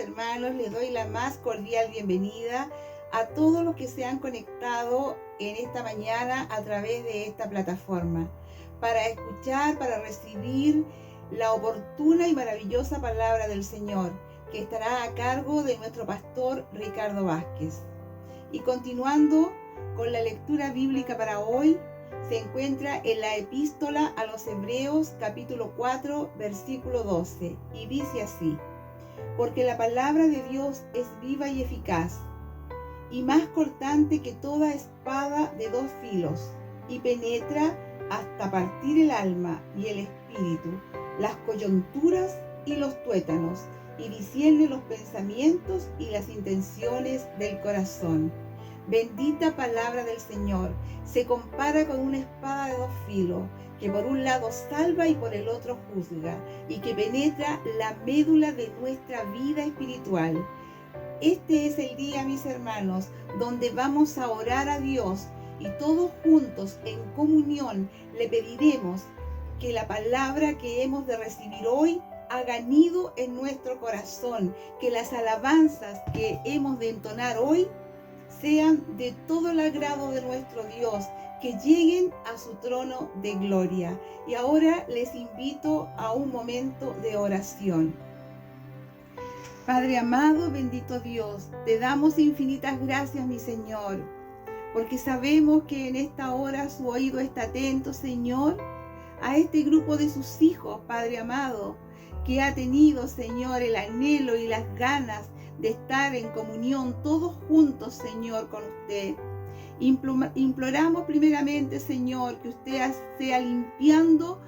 hermanos, les doy la más cordial bienvenida a todos los que se han conectado en esta mañana a través de esta plataforma para escuchar, para recibir la oportuna y maravillosa palabra del Señor, que estará a cargo de nuestro pastor Ricardo Vázquez. Y continuando con la lectura bíblica para hoy, se encuentra en la epístola a los Hebreos capítulo 4 versículo 12 y dice así: porque la palabra de Dios es viva y eficaz y más cortante que toda espada de dos filos y penetra hasta partir el alma y el espíritu, las coyunturas y los tuétanos, y discierne los pensamientos y las intenciones del corazón. Bendita palabra del Señor, se compara con una espada de dos filos, que por un lado salva y por el otro juzga, y que penetra la médula de nuestra vida espiritual. Este es el día, mis hermanos, donde vamos a orar a Dios y todos juntos en comunión le pediremos que la palabra que hemos de recibir hoy haga nido en nuestro corazón, que las alabanzas que hemos de entonar hoy sean de todo el agrado de nuestro Dios, que lleguen a su trono de gloria. Y ahora les invito a un momento de oración. Padre amado, bendito Dios, te damos infinitas gracias, mi Señor, porque sabemos que en esta hora su oído está atento, Señor, a este grupo de sus hijos, Padre amado, que ha tenido, Señor, el anhelo y las ganas de estar en comunión todos juntos, Señor, con usted. Imploramos primeramente, Señor, que usted sea limpiando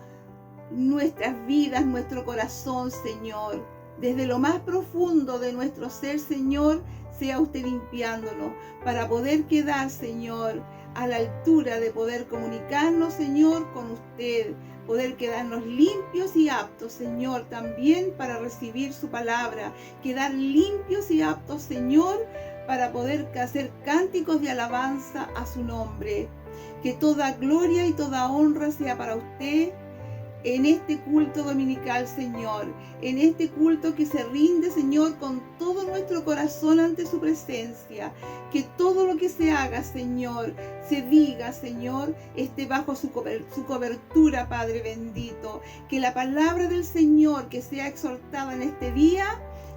nuestras vidas, nuestro corazón, Señor. Desde lo más profundo de nuestro ser, Señor, sea usted limpiándonos para poder quedar, Señor, a la altura de poder comunicarnos, Señor, con usted, poder quedarnos limpios y aptos, Señor, también para recibir su palabra, quedar limpios y aptos, Señor, para poder hacer cánticos de alabanza a su nombre. Que toda gloria y toda honra sea para usted en este culto dominical, Señor, en este culto que se rinde, Señor, con todo nuestro corazón ante su presencia. Que todo lo que se haga, Señor, se diga, Señor, esté bajo su cobertura, Padre bendito. Que la palabra del Señor que sea exhortada en este día,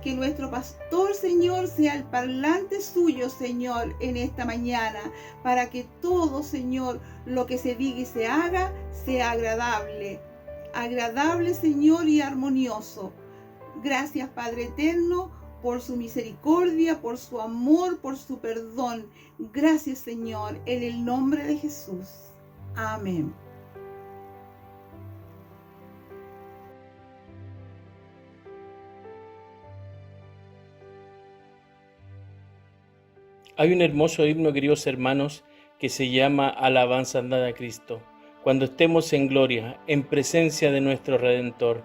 que nuestro pastor, Señor, sea el parlante suyo, Señor, en esta mañana, para que todo, Señor, lo que se diga y se haga, sea agradable, Señor, y armonioso. Gracias, Padre eterno, por su misericordia, por su amor, por su perdón. Gracias, Señor, en el nombre de Jesús. Amén. Hay un hermoso himno, queridos hermanos, que se llama Alabanza andad a Cristo. Cuando estemos en gloria, en presencia de nuestro Redentor.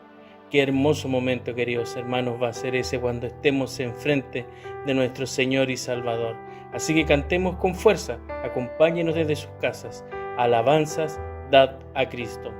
Qué hermoso momento, queridos hermanos, va a ser ese cuando estemos enfrente de nuestro Señor y Salvador. Así que cantemos con fuerza, acompáñenos desde sus casas. Alabanzas dad a Cristo.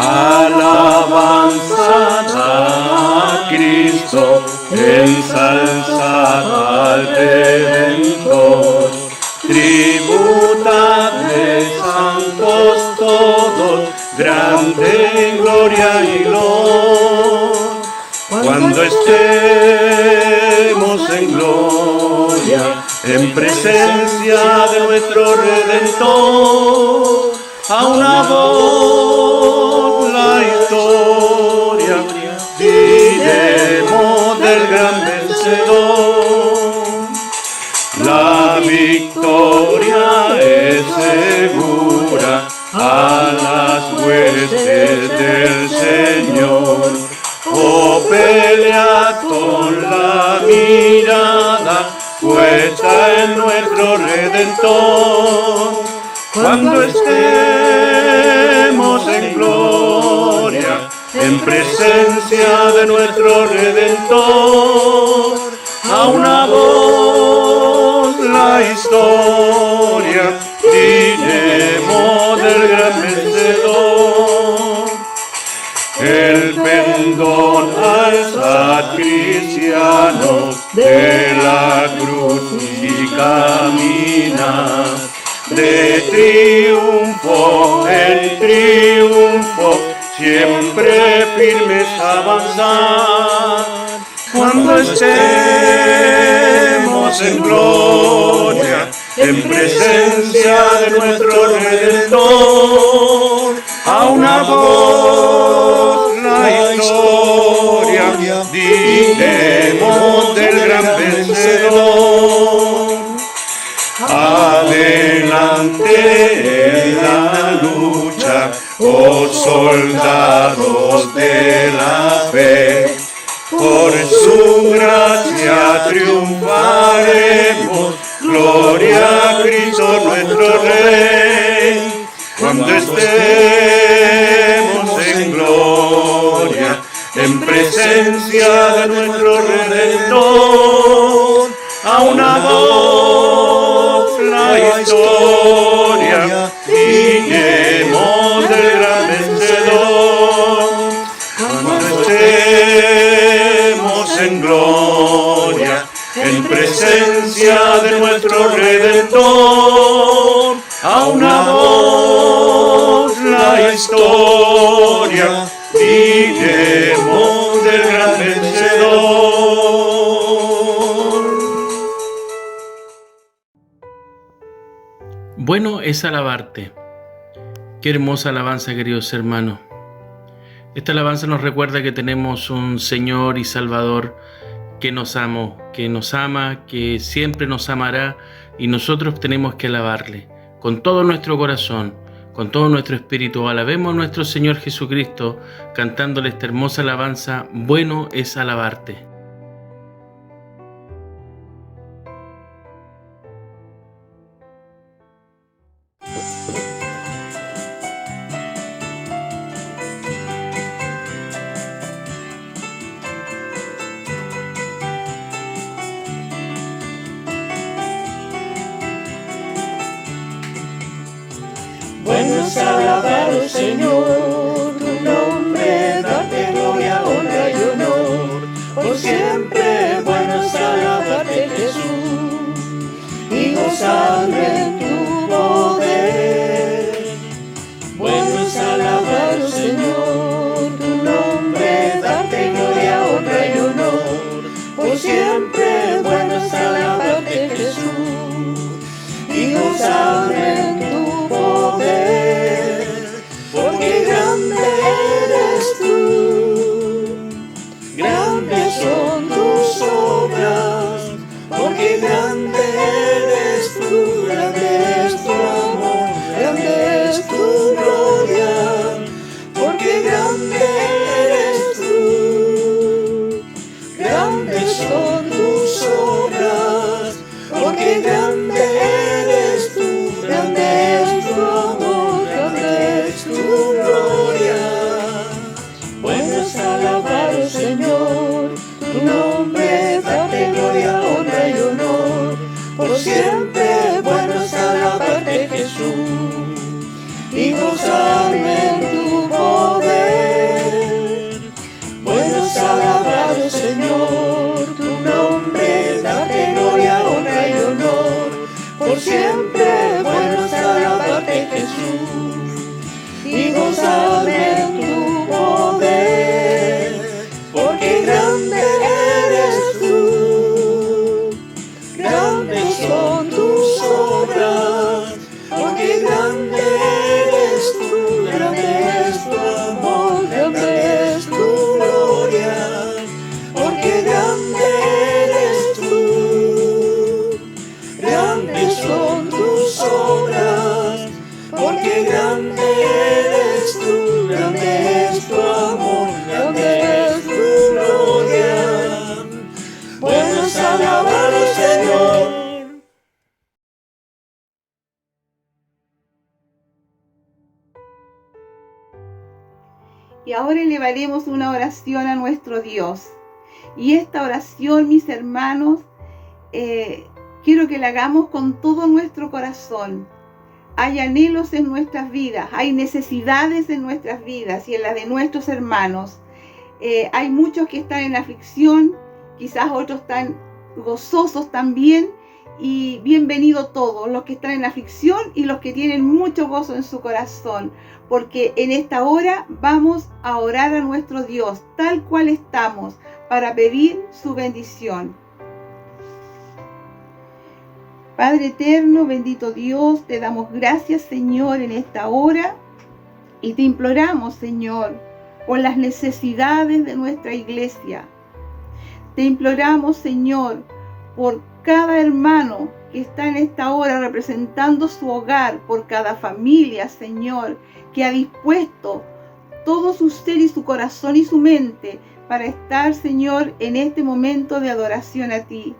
Alabanza a Cristo, ensalzad al Redentor, tributadle santos todos, grande gloria y gloria. Cuando estemos en gloria, en presencia de nuestro Redentor, a una voz la historia diremos del gran vencedor. La victoria es segura a las huestes del Señor. Oh, pelea con la mirada puesta en nuestro Redentor. Cuando estemos en gloria, en presencia de nuestro Redentor. A una voz la historia diremos del gran vencedor. El pendón alza cristiano de la cruz y camina de triunfo en triunfo, siempre firmes avanzar. Cuando estemos en gloria, en presencia de nuestro Redentor, a una voz la historia diremos del gran vencedor. Adelante en la lucha, oh soldados de la fe, por su gracia triunfaremos, gloria a Cristo nuestro Rey. Cuando estemos en gloria, en presencia de nuestro Redentor, a una voz la historia diremos del gran vencedor. Cuando estemos en gloria, en presencia de nuestro Redentor, a una voz la historia diremos del gran vencedor. Bueno es alabarte. Qué hermosa alabanza, queridos hermanos. Esta alabanza nos recuerda que tenemos un Señor y Salvador que nos ama, que siempre nos amará, y nosotros tenemos que alabarle con todo nuestro corazón, con todo nuestro espíritu. Alabemos a nuestro Señor Jesucristo cantándole esta hermosa alabanza. Bueno es alabarte. Bueno es alabar, oh Señor, tu nombre, darte gloria, honra y honor. Por siempre bueno es alabarte, Jesús, y gozar en tu poder. Bueno es alabar, oh Señor, tu nombre, darte gloria, honra y honor. Por siempre bueno es alabarte, Jesús, y gozar en tu poder, porque grande eres tú, grandes son tus obras, porque grande eres tú, ahora elevaremos una oración a nuestro Dios. Y esta oración, mis hermanos, quiero que la hagamos con todo nuestro corazón. Hay anhelos en nuestras vidas, hay necesidades en nuestras vidas y en las de nuestros hermanos. Hay muchos que están en aflicción, quizás otros están gozosos también. Y bienvenido todos, los que están en aflicción y los que tienen mucho gozo en su corazón, porque en esta hora vamos a orar a nuestro Dios, tal cual estamos, para pedir su bendición. Padre eterno, bendito Dios, te damos gracias, Señor, en esta hora, y te imploramos, Señor, por las necesidades de nuestra iglesia. Te imploramos, Señor, por cada hermano que está en esta hora representando su hogar, por cada familia, Señor, que ha dispuesto todo su ser y su corazón y su mente para estar, Señor, en este momento de adoración a ti.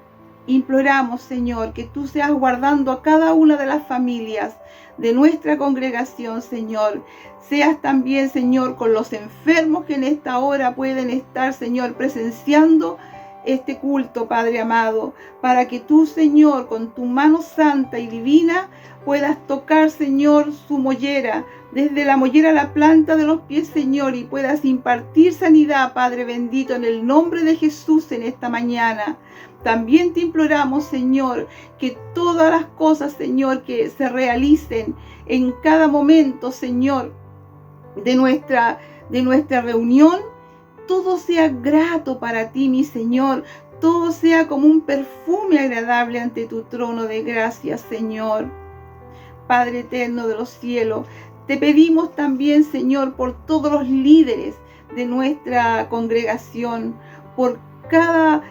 Imploramos, Señor, que tú seas guardando a cada una de las familias de nuestra congregación, Señor. Seas también, Señor, con los enfermos que en esta hora pueden estar, Señor, presenciando este culto, Padre amado, para que tú, Señor, con tu mano santa y divina, puedas tocar, Señor, su mollera, desde la mollera a la planta de los pies, Señor, y puedas impartir sanidad, Padre bendito, en el nombre de Jesús en esta mañana. También te imploramos, Señor, que todas las cosas, Señor, que se realicen en cada momento, Señor, de nuestra reunión, todo sea grato para ti, mi Señor. Todo sea como un perfume agradable ante tu trono de gracia, Señor. Padre eterno de los cielos, te pedimos también, Señor, por todos los líderes de nuestra congregación, por cada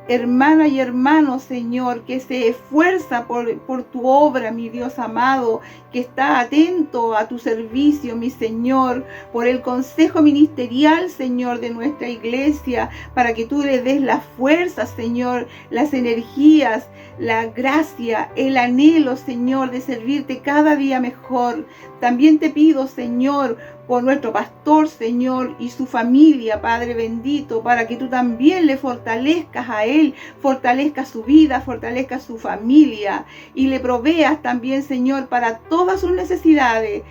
hermana y hermano, Señor, que se esfuerza por tu obra, mi Dios amado, que está atento a tu servicio, mi Señor, por el consejo ministerial, Señor, de nuestra iglesia, para que tú le des las fuerzas, Señor, las energías, la gracia, el anhelo, Señor, de servirte cada día mejor. También te pido, Señor, por nuestro pastor, Señor, y su familia, Padre bendito, para que tú también le fortalezcas a él, fortalezcas su vida, fortalezcas su familia y le proveas también, Señor, para todas sus necesidades.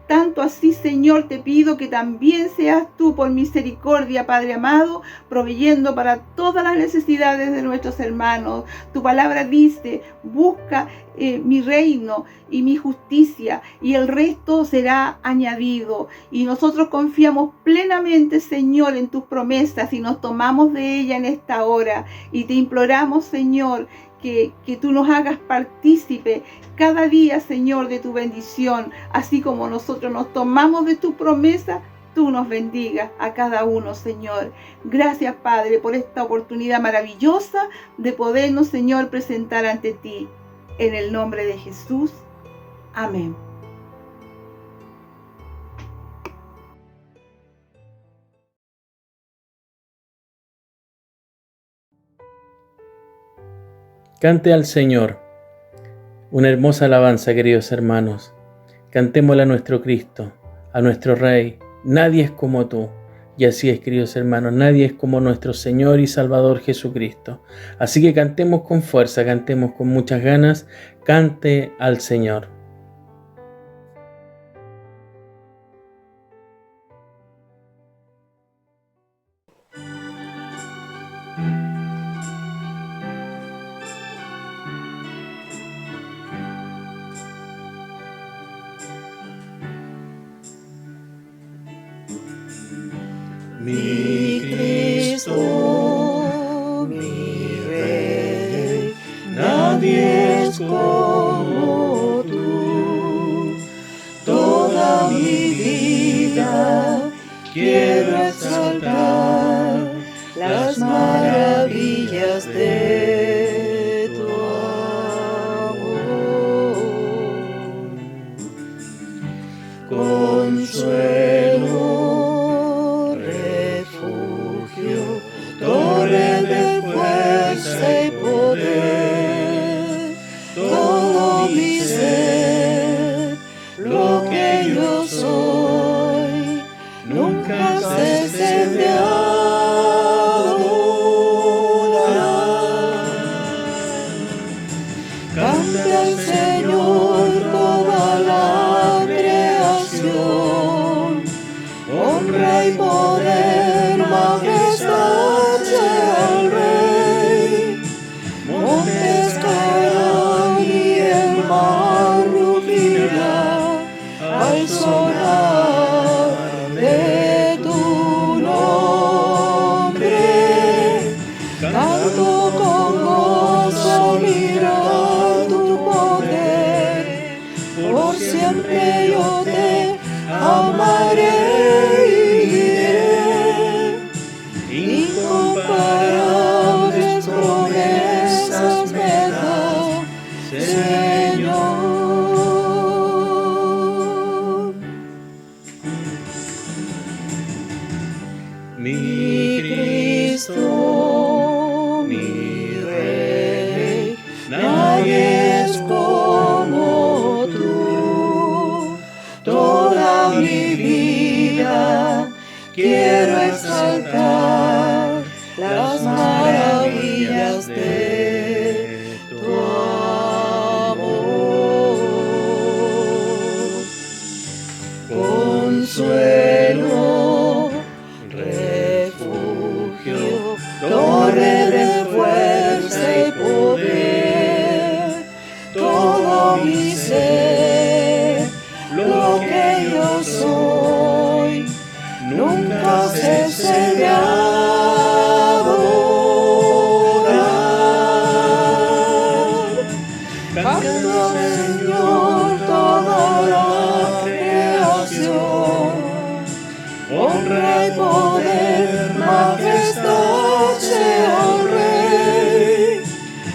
Tanto así, Señor, te pido que también seas tú, por misericordia, Padre amado, proveyendo para todas las necesidades de nuestros hermanos. Tu palabra dice, busca mi reino y mi justicia, y el resto será añadido. Y nosotros confiamos plenamente, Señor, en tus promesas y nos tomamos de ella en esta hora. Y te imploramos, Señor, que tú nos hagas partícipe cada día, Señor, de tu bendición, así como nosotros nos tomamos de tu promesa. Tú nos bendigas a cada uno, Señor. Gracias, Padre, por esta oportunidad maravillosa de podernos, Señor, presentar ante ti. En el nombre de Jesús. Amén. Cante al Señor una hermosa alabanza, queridos hermanos. Cantémosle a nuestro Cristo, a nuestro Rey. Nadie es como tú. Y así es, queridos hermanos, nadie es como nuestro Señor y Salvador Jesucristo. Así que cantemos con fuerza, cantemos con muchas ganas. Cante al Señor. Mi Cristo, mi Rey, nadie es como tú. Toda mi vida quiero exaltar las maravillas de tu amor. Consuelo, torre de fuerza y poder, todo mi ser, lo que yo soy, nunca cesen de adorar. Canta al Señor toda la creación, honra y poder, majestad sea al Rey. Montes caerán y el mar rugirá al sonar de tu nombre. Canto con gozo al mirar tu poder, por siempre yo te amaré y diré, incomparables promesas me da, Señor. Mi Cristo, mi Rey, nadie es como tú. Toda mi vida quiero exaltar las maravillas de tu amor. Consuelo, refugio, torre de fuerza y poder, todo mi ser, lo que yo soy, nunca cese de adorar. Canto al Señor toda la creación, honra y poder, majestad sea al Rey.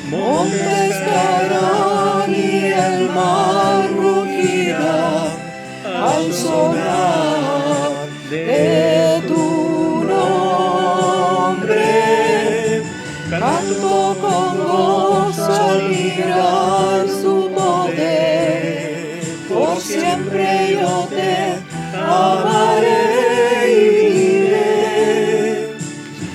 Montes caerán y el mar rugirá al sonar de tu nombre. Canto con gozo al mirar su poder, por siempre yo te amaré y diré,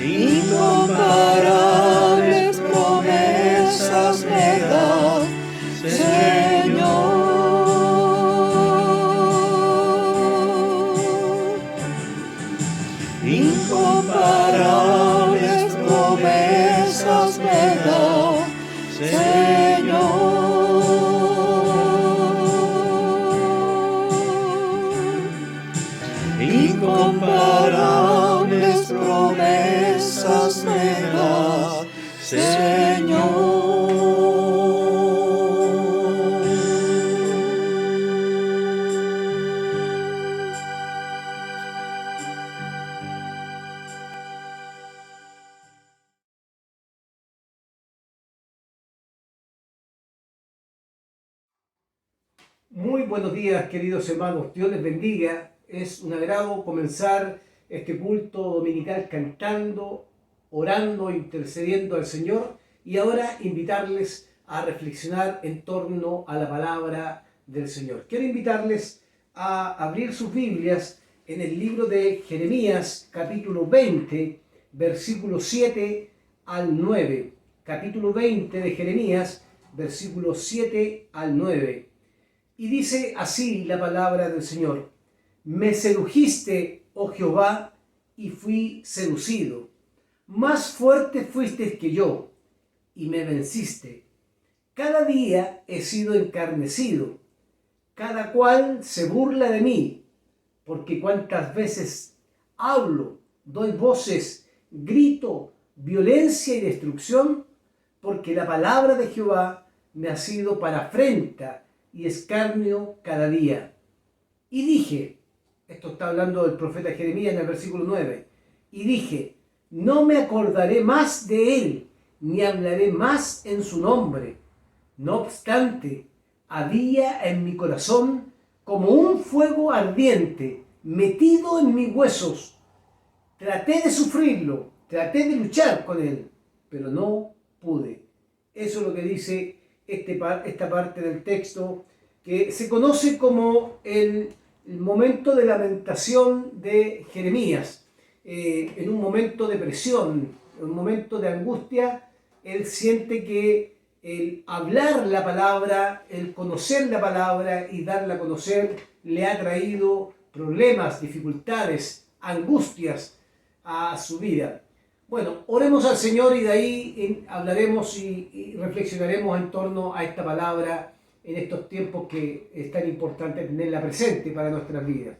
incomparables promesas me da, Señor. Incomparables promesas me da, Señor. Incomparables promesas me da, Señor. Muy buenos días, queridos hermanos. Dios les bendiga. Es un agrado comenzar este culto dominical cantando, orando, intercediendo al Señor, y ahora invitarles a reflexionar en torno a la palabra del Señor. Quiero invitarles a abrir sus Biblias en el libro de Jeremías, capítulo 20, versículos 7 al 9. Capítulo 20 de Jeremías, versículos 7 al 9. Y dice así la palabra del Señor: Me sedujiste, oh Jehová, y fui seducido. Más fuerte fuiste que yo, y me venciste. Cada día he sido encarnecido. Cada cual se burla de mí, porque cuantas veces hablo, doy voces, grito, violencia y destrucción, porque la palabra de Jehová me ha sido para afrenta y escarnio cada día. Y dije, esto está hablando del profeta Jeremías en el versículo 9, y dije, no me acordaré más de él, ni hablaré más en su nombre. No obstante, había en mi corazón como un fuego ardiente metido en mis huesos. Traté de sufrirlo, traté de luchar con él, pero no pude. Eso es lo que dice esta parte del texto, que se conoce como el momento de lamentación de Jeremías. en un momento de presión, en un momento de angustia, él siente que el hablar la palabra, el conocer la palabra y darla a conocer le ha traído problemas, dificultades, angustias a su vida. Bueno, oremos al Señor y de ahí hablaremos y reflexionaremos en torno a esta palabra en estos tiempos que es tan importante tenerla presente para nuestras vidas.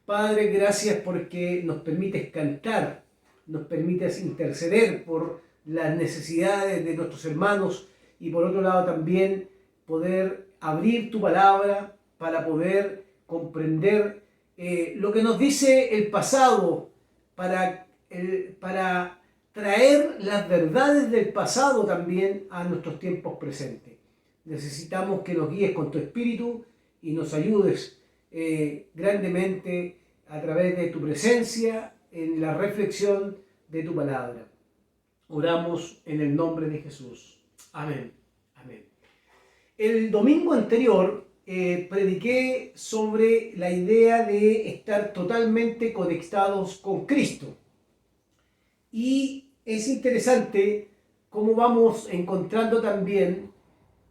Padre, gracias porque nos permites cantar, nos permites interceder por las necesidades de nuestros hermanos y por otro lado también poder abrir tu palabra para poder comprender lo que nos dice el pasado, para traer las verdades del pasado también a nuestros tiempos presentes. Necesitamos que nos guíes con tu espíritu y nos ayudes grandemente a través de tu presencia en la reflexión de tu palabra. Oramos en el nombre de Jesús. Amén. Amén. El domingo anterior prediqué sobre la idea de estar totalmente conectados con Cristo. Y es interesante cómo vamos encontrando también,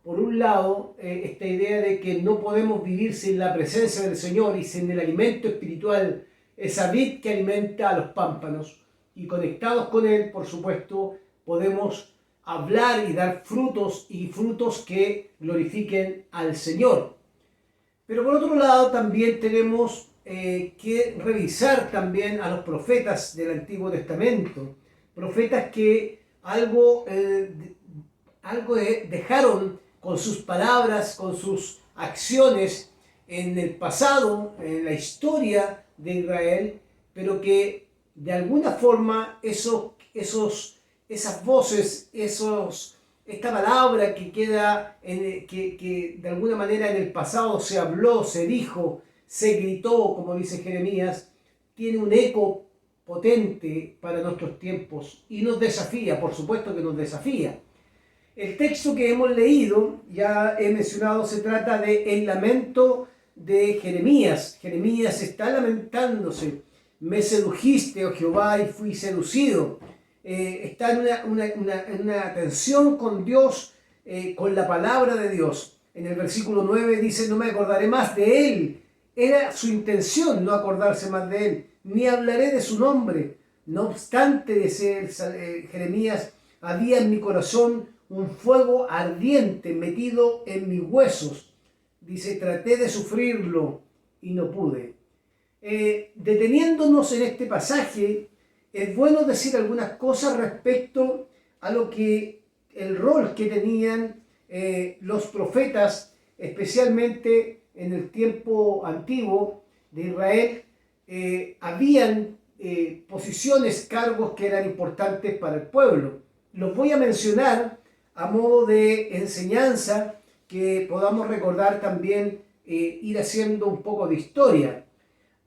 por un lado, esta idea de que no podemos vivir sin la presencia del Señor y sin el alimento espiritual, esa vid que alimenta a los pámpanos. Y conectados con Él, por supuesto, podemos hablar y dar frutos y frutos que glorifiquen al Señor. Pero por otro lado también tenemos que revisar también a los profetas del Antiguo Testamento, profetas que algo dejaron con sus palabras, con sus acciones en el pasado, en la historia de Israel, pero que de alguna forma esas voces, esta palabra que queda, que de alguna manera en el pasado se habló, se dijo, se gritó, como dice Jeremías, tiene un eco potente para nuestros tiempos y nos desafía, por supuesto que nos desafía. El texto que hemos leído, ya he mencionado, se trata de el lamento de Jeremías. Jeremías está lamentándose. Me sedujiste, oh Jehová, y fui seducido. Está en una tensión con Dios, con la palabra de Dios. En el versículo 9 dice, no me acordaré más de él. Era su intención no acordarse más de él, ni hablaré de su nombre. No obstante, dice Jeremías, había en mi corazón un fuego ardiente metido en mis huesos. Dice, traté de sufrirlo y no pude. Deteniéndonos en este pasaje, es bueno decir algunas cosas respecto a el rol que tenían los profetas, especialmente en el tiempo antiguo de Israel. Habían posiciones, cargos que eran importantes para el pueblo. Los voy a mencionar a modo de enseñanza, que podamos recordar también, ir haciendo un poco de historia.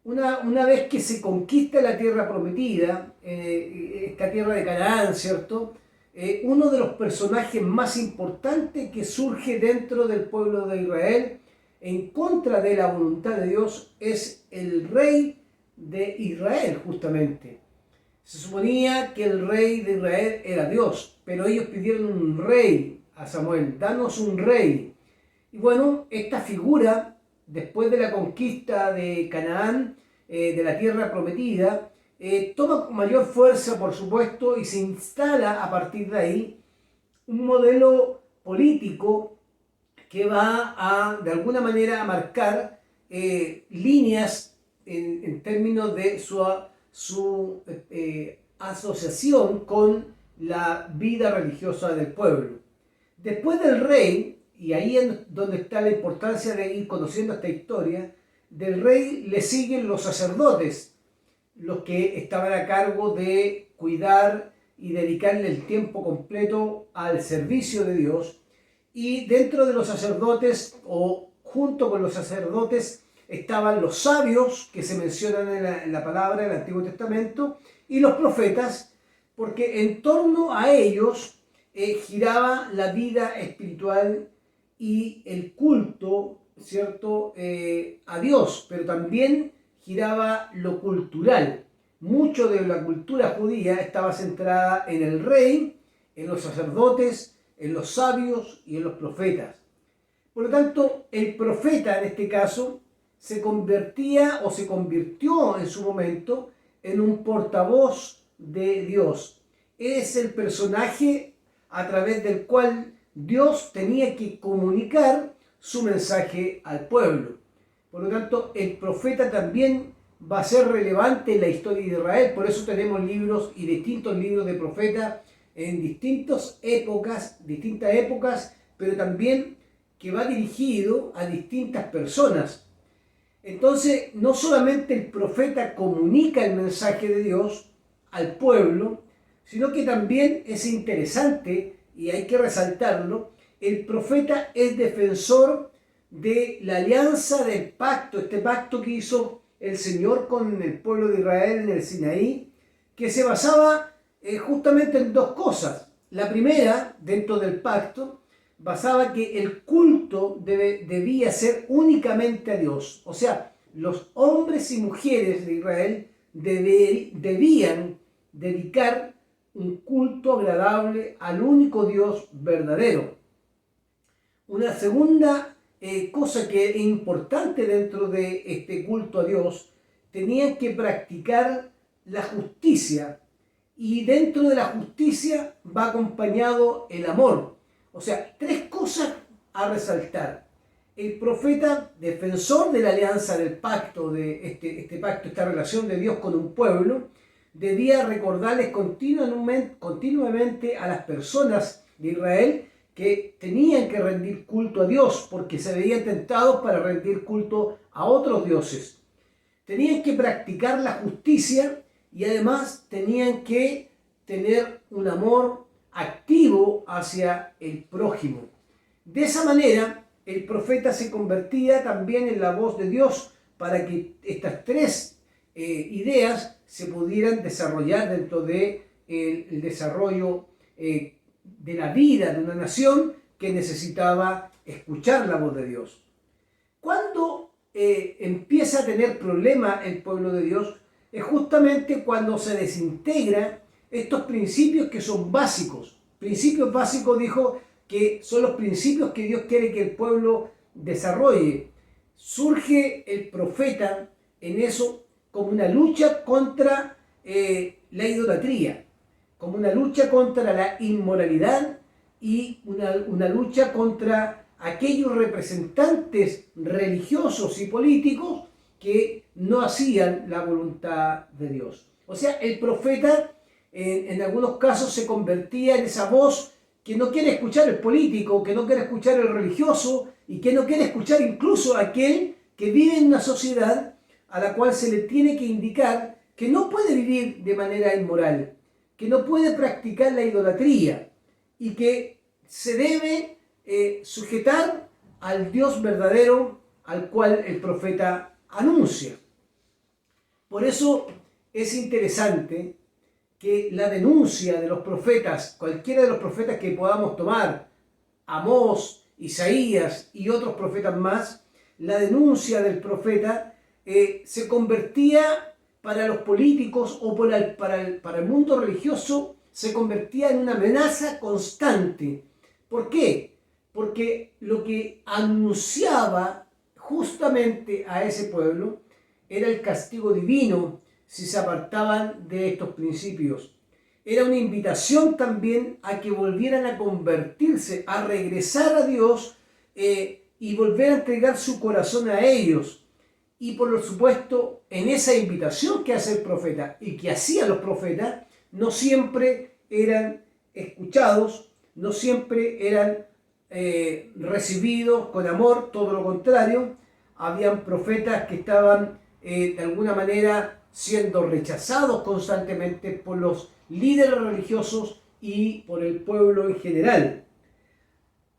Una vez que se conquista la tierra prometida, esta tierra de Canaán, ¿cierto? Uno de los personajes más importantes que surge dentro del pueblo de Israel, en contra de la voluntad de Dios, es el rey de Israel, justamente. Se suponía que el rey de Israel era Dios, pero ellos pidieron un rey a Samuel, danos un rey. Y bueno, esta figura, después de la conquista de Canaán, de la tierra prometida, toma mayor fuerza, por supuesto, y se instala a partir de ahí un modelo político que va a, de alguna manera, a marcar líneas en términos de su asociación con la vida religiosa del pueblo. Después del rey, y ahí es donde está la importancia de ir conociendo esta historia, del rey le siguen los sacerdotes, los que estaban a cargo de cuidar y dedicarle el tiempo completo al servicio de Dios. Y dentro de los sacerdotes, o junto con los sacerdotes, estaban los sabios, que se mencionan en la palabra del Antiguo Testamento, y los profetas, porque en torno a ellos giraba la vida espiritual y el culto, ¿cierto?, a Dios, pero también giraba lo cultural. mucho de la cultura judía estaba centrada en el rey, en los sacerdotes, en los sabios y en los profetas. Por lo tanto, el profeta en este caso se convertía o se convirtió en su momento en un portavoz de Dios. Es el personaje a través del cual Dios tenía que comunicar su mensaje al pueblo. Por lo tanto, el profeta también va a ser relevante en la historia de Israel. Por eso tenemos libros y distintos libros de profetas en distintas épocas, pero también que va dirigido a distintas personas. Entonces, no solamente el profeta comunica el mensaje de Dios al pueblo, sino que también es interesante, y hay que resaltarlo, el profeta es defensor de la alianza del pacto, este pacto que hizo el Señor con el pueblo de Israel en el Sinaí, que se basaba justamente en dos cosas. La primera, dentro del pacto, basaba que el culto debía ser únicamente a Dios. O sea, los hombres y mujeres de Israel debían dedicar un culto agradable al único Dios verdadero. Una segunda cosa que es importante dentro de este culto a Dios, tenían que practicar la justicia, y dentro de la justicia va acompañado el amor. O sea, tres cosas a resaltar. El profeta, defensor de la alianza del pacto, de este pacto, esta relación de Dios con un pueblo, debía recordarles continuamente a las personas de Israel que tenían que rendir culto a Dios, porque se veían tentados para rendir culto a otros dioses. Tenían que practicar la justicia y además tenían que tener un amor activo hacia el prójimo. De esa manera, el profeta se convertía también en la voz de Dios para que estas tres ideas se pudieran desarrollar dentro del desarrollo de la vida de una nación que necesitaba escuchar la voz de Dios. Cuando empieza a tener problemas el pueblo de Dios, es justamente cuando se desintegran estos principios que son básicos. Principios básicos, dijo, que son los principios que Dios quiere que el pueblo desarrolle. Surge el profeta en eso como una lucha contra la idolatría, como una lucha contra la inmoralidad y una lucha contra aquellos representantes religiosos y políticos que no hacían la voluntad de Dios. O sea, el profeta en algunos casos se convertía en esa voz que no quiere escuchar el político, que no quiere escuchar el religioso y que no quiere escuchar incluso a aquel que vive en una sociedad a la cual se le tiene que indicar que no puede vivir de manera inmoral, que no puede practicar la idolatría y que se debe sujetar al Dios verdadero al cual el profeta anuncia. Por eso es interesante que la denuncia de los profetas, cualquiera de los profetas que podamos tomar, Amós, Isaías y otros profetas más, la denuncia del profeta se convertía para los políticos o para el mundo religioso, se convertía en una amenaza constante. ¿Por qué? Porque lo que anunciaba justamente a ese pueblo era el castigo divino si se apartaban de estos principios. Era una invitación también a que volvieran a convertirse, a regresar a Dios y volver a entregar su corazón a ellos. Y por supuesto, en esa invitación que hace el profeta y que hacían los profetas, no siempre eran escuchados, no siempre eran recibidos con amor, todo lo contrario. Habían profetas que estaban de alguna manera siendo rechazados constantemente por los líderes religiosos y por el pueblo en general.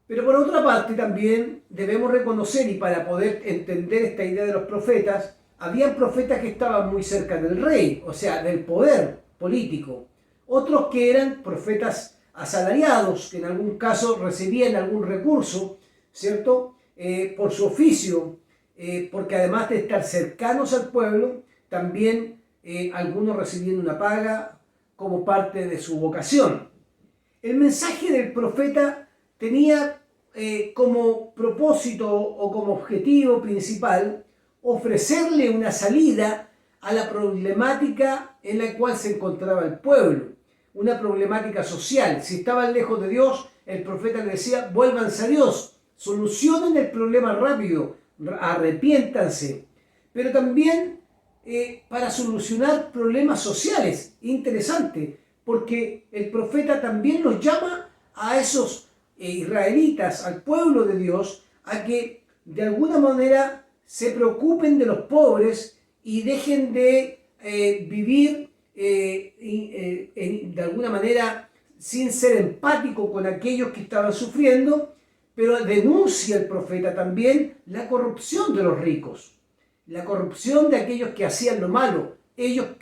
Pero por otra parte también debemos reconocer, y para poder entender esta idea de los profetas, habían profetas que estaban muy cerca del rey, o sea, del poder político. Otros que eran profetas asalariados, que en algún caso recibían algún recurso, ¿cierto? Por su oficio, porque además de estar cercanos al pueblo, también algunos recibiendo una paga como parte de su vocación. El mensaje del profeta tenía como propósito o como objetivo principal ofrecerle una salida a la problemática en la cual se encontraba el pueblo, una problemática social. Si estaban lejos de Dios, el profeta le decía: vuélvanse a Dios, solucionen el problema rápido, arrepiéntanse. Pero también para solucionar problemas sociales. Interesante, porque el profeta también los llama a esos israelitas, al pueblo de Dios, a que de alguna manera se preocupen de los pobres y dejen de vivir de alguna manera sin ser empático con aquellos que estaban sufriendo. Pero denuncia el profeta también la corrupción de los ricos, la corrupción de aquellos que hacían lo malo.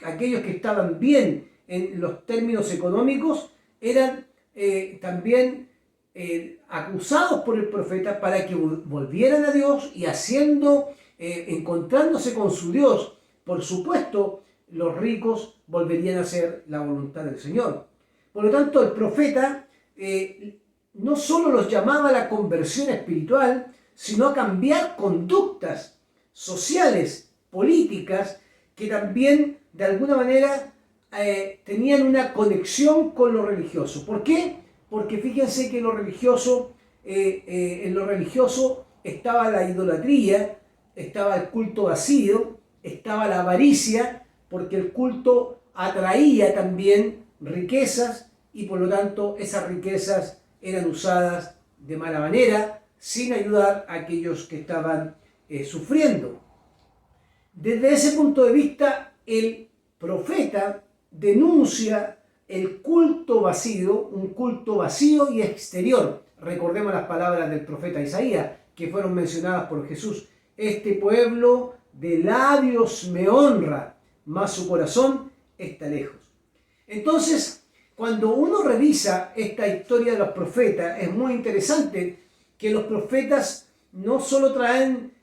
Aquellos que estaban bien en los términos económicos, eran también acusados por el profeta para que volvieran a Dios y encontrándose con su Dios, por supuesto, los ricos volverían a hacer la voluntad del Señor. Por lo tanto, el profeta no solo los llamaba a la conversión espiritual, sino a cambiar conductas sociales, políticas, que también de alguna manera tenían una conexión con lo religioso. ¿Por qué? Porque fíjense que en lo religioso estaba la idolatría, estaba el culto vacío, estaba la avaricia, porque el culto atraía también riquezas y por lo tanto esas riquezas eran usadas de mala manera, sin ayudar a aquellos que estaban sufriendo. Desde ese punto de vista, el profeta denuncia el culto vacío, un culto vacío y exterior. Recordemos las palabras del profeta Isaías, que fueron mencionadas por Jesús: este pueblo de labios me honra, mas su corazón está lejos. Entonces, cuando uno revisa esta historia de los profetas, es muy interesante que los profetas no solo traen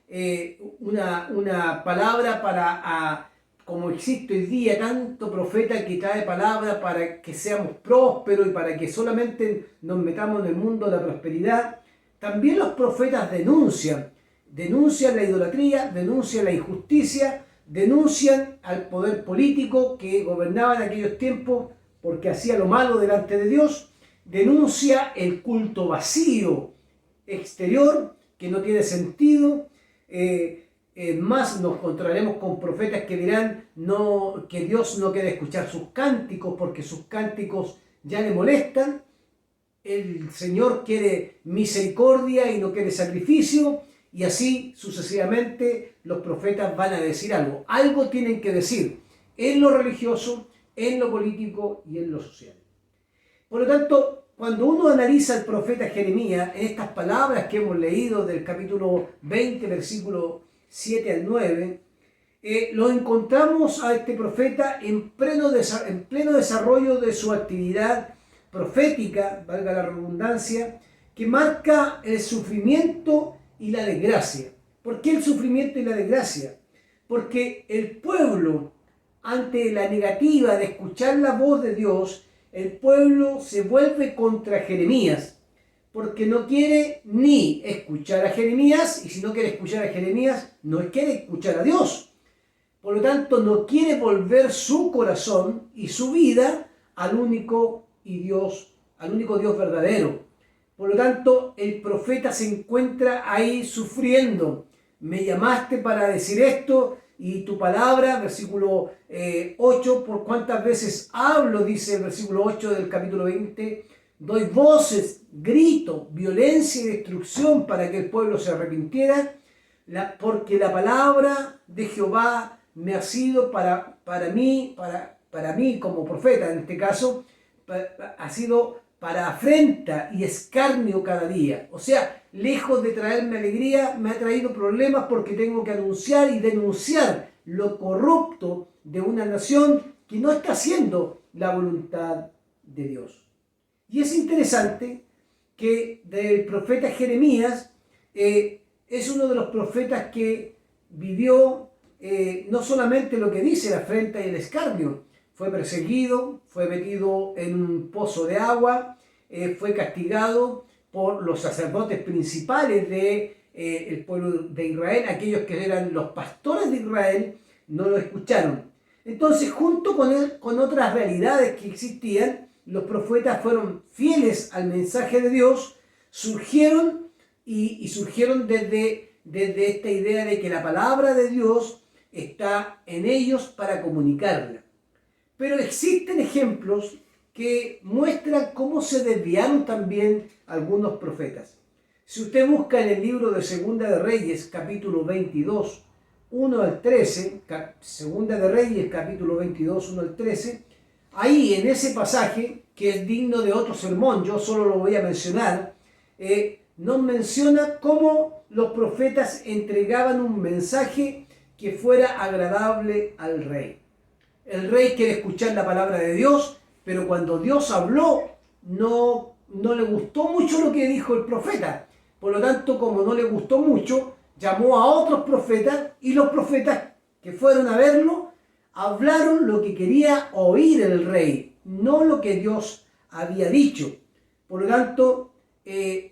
una palabra para, como existe hoy día, tanto profeta que trae palabra para que seamos prósperos y para que solamente nos metamos en el mundo de la prosperidad. También los profetas denuncian la idolatría, denuncian la injusticia, denuncian al poder político que gobernaba en aquellos tiempos porque hacía lo malo delante de Dios, denuncia el culto vacío exterior que no tiene sentido. Más nos encontraremos con profetas que dirán que Dios no quiere escuchar sus cánticos porque sus cánticos ya le molestan. El Señor quiere misericordia y no quiere sacrificio, y así sucesivamente los profetas van a decir algo. Algo tienen que decir en lo religioso, en lo político y en lo social. Por lo tanto, cuando uno analiza al profeta Jeremías en estas palabras que hemos leído del capítulo 20, versículo 7 al 9, lo encontramos a este profeta en pleno desarrollo de su actividad profética, valga la redundancia, que marca el sufrimiento y la desgracia. ¿Por qué el sufrimiento y la desgracia? Porque el pueblo, ante la negativa de escuchar la voz de Dios, el pueblo se vuelve contra Jeremías, porque no quiere ni escuchar a Jeremías, y si no quiere escuchar a Jeremías, no quiere escuchar a Dios. Por lo tanto, no quiere volver su corazón y su vida al único Dios verdadero. Por lo tanto, el profeta se encuentra ahí sufriendo. Me llamaste para decir esto, y tu palabra, versículo 8, por cuántas veces hablo, dice el versículo 8 del capítulo 20, doy voces, grito, violencia y destrucción para que el pueblo se arrepintiera, porque la palabra de Jehová me ha sido para mí como profeta, en este caso, ha sido para afrenta y escarnio cada día. O sea, lejos de traerme alegría, me ha traído problemas porque tengo que anunciar y denunciar lo corrupto de una nación que no está haciendo la voluntad de Dios. Y es interesante que del profeta Jeremías es uno de los profetas que vivió no solamente lo que dice la afrenta y el escarnio, fue perseguido, fue metido en un pozo de agua, fue castigado por los sacerdotes principales del pueblo de Israel, aquellos que eran los pastores de Israel, no lo escucharon. Entonces, junto con otras realidades que existían, los profetas fueron fieles al mensaje de Dios, surgieron desde esta idea de que la palabra de Dios está en ellos para comunicarla. Pero existen ejemplos que muestran cómo se desviaron también algunos profetas. Si usted busca en el libro de Segunda de Reyes, capítulo 22, 1 al 13, Segunda de Reyes, capítulo 22, 1 al 13, ahí en ese pasaje, que es digno de otro sermón, yo solo lo voy a mencionar, nos menciona cómo los profetas entregaban un mensaje que fuera agradable al rey. El rey quiere escuchar la palabra de Dios, pero cuando Dios habló, no le gustó mucho lo que dijo el profeta. Por lo tanto, como no le gustó mucho, llamó a otros profetas, y los profetas que fueron a verlo hablaron lo que quería oír el rey, no lo que Dios había dicho. Por lo tanto,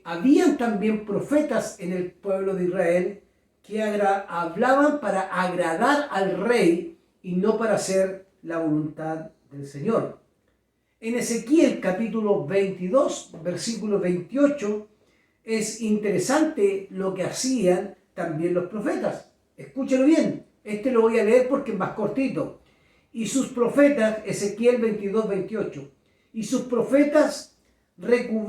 habían también profetas en el pueblo de Israel que hablaban para agradar al rey y no para hacer la voluntad del Señor. En Ezequiel capítulo 22, versículo 28, es interesante lo que hacían también los profetas. Escúchelo bien, lo voy a leer porque es más cortito. Y sus profetas, Ezequiel 22, 28, y sus profetas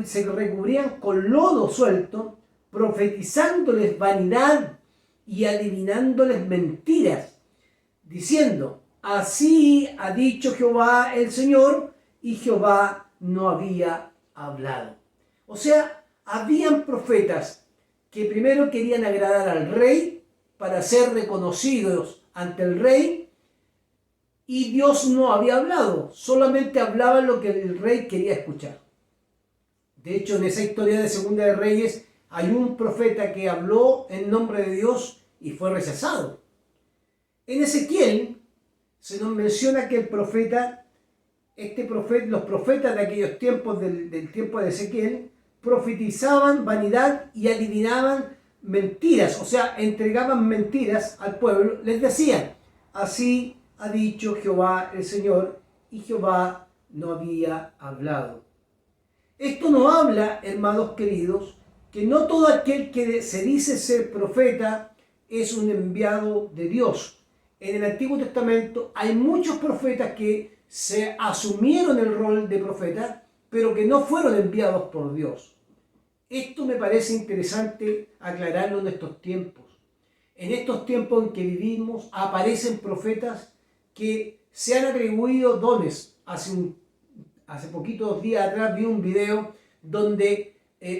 se recubrían con lodo suelto, profetizándoles vanidad y adivinándoles mentiras, diciendo: así ha dicho Jehová el Señor, y Jehová no había hablado. O sea, habían profetas que primero querían agradar al rey para ser reconocidos ante el rey, y Dios no había hablado, solamente hablaba lo que el rey quería escuchar. De hecho, en esa historia de Segunda de Reyes hay un profeta que habló en nombre de Dios y fue rechazado. En Ezequiel se nos menciona que los profetas de aquellos tiempos, del tiempo de Ezequiel, profetizaban vanidad y adivinaban mentiras, o sea, entregaban mentiras al pueblo. Les decían: así ha dicho Jehová el Señor, y Jehová no había hablado. Esto nos habla, hermanos queridos, que no todo aquel que se dice ser profeta es un enviado de Dios. En el Antiguo Testamento hay muchos profetas que se asumieron el rol de profeta, pero que no fueron enviados por Dios. Esto me parece interesante aclararlo en estos tiempos. En estos tiempos en que vivimos aparecen profetas que se han atribuido dones. Hace poquitos días atrás vi un video donde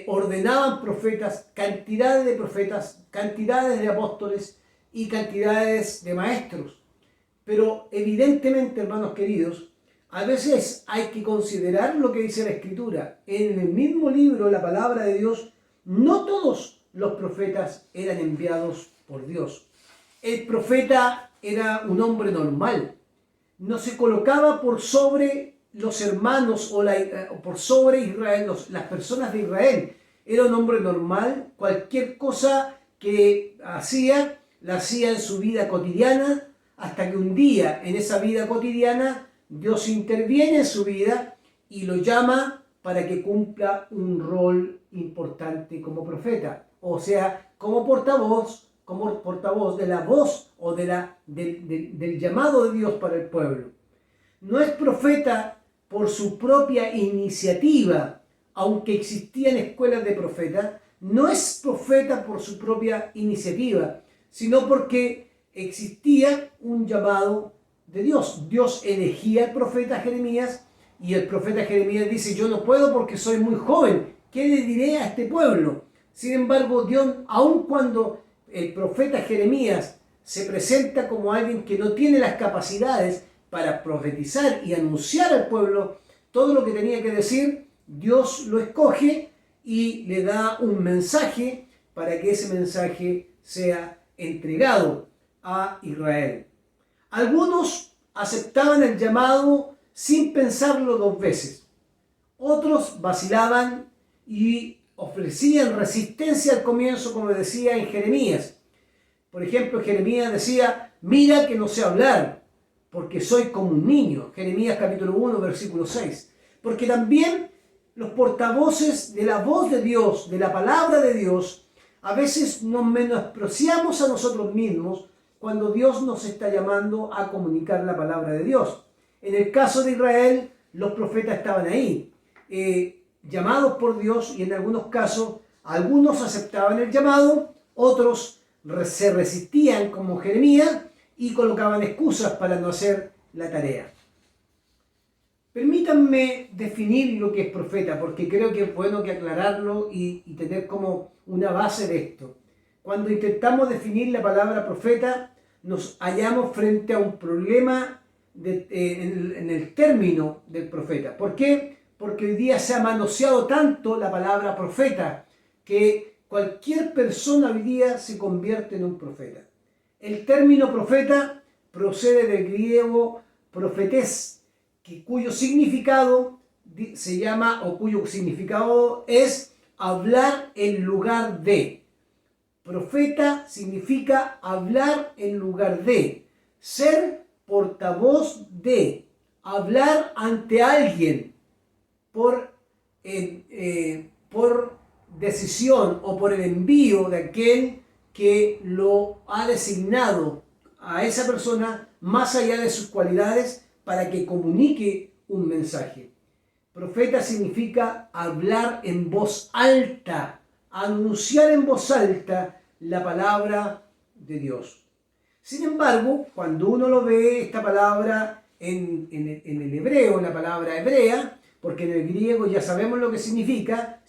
ordenaban profetas, cantidades de apóstoles y cantidades de maestros. Pero evidentemente, hermanos queridos, a veces hay que considerar lo que dice la Escritura. En el mismo libro, la palabra de Dios, no todos los profetas eran enviados por Dios. El profeta era un hombre normal. No se colocaba por sobre los hermanos o por sobre Israel, las personas de Israel. Era un hombre normal. Cualquier cosa que hacía, la hacía en su vida cotidiana, hasta que un día en esa vida cotidiana Dios interviene en su vida y lo llama para que cumpla un rol importante como profeta, o sea, como portavoz de la voz o del llamado de Dios para el pueblo. No es profeta por su propia iniciativa, aunque existían escuelas de profetas. No es profeta por su propia iniciativa, sino porque existía un llamado de Dios. Dios elegía al profeta Jeremías, y el profeta Jeremías dice: yo no puedo porque soy muy joven, ¿qué le diré a este pueblo? Sin embargo, Dios, aun cuando el profeta Jeremías se presenta como alguien que no tiene las capacidades para profetizar y anunciar al pueblo todo lo que tenía que decir, Dios lo escoge y le da un mensaje para que ese mensaje sea entregado a Israel. Algunos aceptaban el llamado sin pensarlo dos veces. Otros vacilaban y ofrecían resistencia al comienzo, como decía en Jeremías. Por ejemplo, Jeremías decía: mira que no sé hablar, porque soy como un niño. Jeremías capítulo 1, versículo 6. Porque también los portavoces de la voz de Dios, de la palabra de Dios, a veces nos menospreciamos a nosotros mismos cuando Dios nos está llamando a comunicar la palabra de Dios. En el caso de Israel, los profetas estaban ahí, llamados por Dios, y en algunos casos, algunos aceptaban el llamado, otros se resistían, como Jeremías, y colocaban excusas para no hacer la tarea. Permítanme definir lo que es profeta, porque creo que es bueno que aclararlo y tener como una base de esto. Cuando intentamos definir la palabra profeta, nos hallamos frente a un problema en el término del profeta. ¿Por qué? Porque hoy día se ha manoseado tanto la palabra profeta que cualquier persona hoy día se convierte en un profeta. El término profeta procede del griego profetés, cuyo significado se llama, o cuyo significado es hablar en lugar de. Profeta significa hablar en lugar de, ser portavoz de, hablar ante alguien por decisión o por el envío de aquel que lo ha designado a esa persona más allá de sus cualidades para que comunique un mensaje. Profeta significa hablar en voz alta, anunciar en voz alta la palabra de Dios. Sin embargo, cuando uno lo ve, esta palabra en el hebreo, la palabra hebrea, porque en el griego ya sabemos lo que significa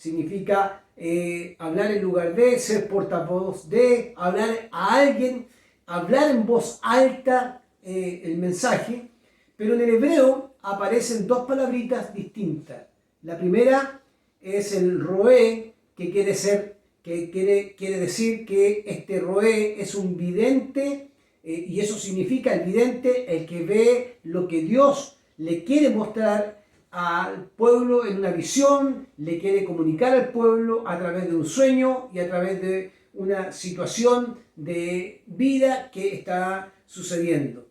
hablar en lugar de, ser portavoz de, hablar a alguien, hablar en voz alta el mensaje, pero en el hebreo aparecen dos palabritas distintas. La primera es el roé, que quiere decir que este roé es un vidente, y eso significa el vidente, el que ve lo que Dios le quiere mostrar al pueblo en una visión, le quiere comunicar al pueblo a través de un sueño y a través de una situación de vida que está sucediendo.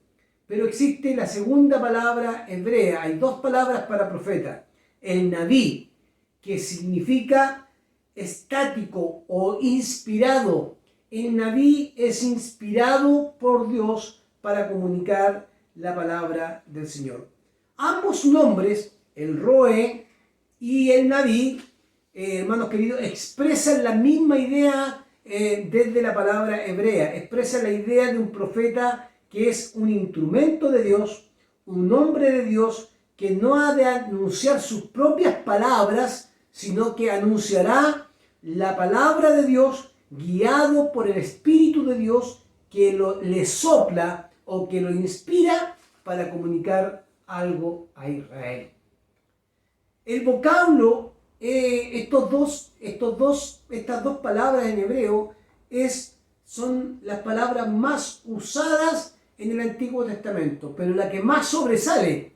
Pero existe la segunda palabra hebrea, hay dos palabras para profeta. El naví, que significa estático o inspirado. El naví es inspirado por Dios para comunicar la palabra del Señor. Ambos nombres, el roé y el naví, hermanos queridos, expresan la misma idea desde la palabra hebrea. Expresan la idea de un profeta que es un instrumento de Dios, un hombre de Dios que no ha de anunciar sus propias palabras, sino que anunciará la palabra de Dios guiado por el Espíritu de Dios que le sopla o que lo inspira para comunicar algo a Israel. El vocablo, estas dos palabras en hebreo son las palabras más usadas en el Antiguo Testamento, pero la que más sobresale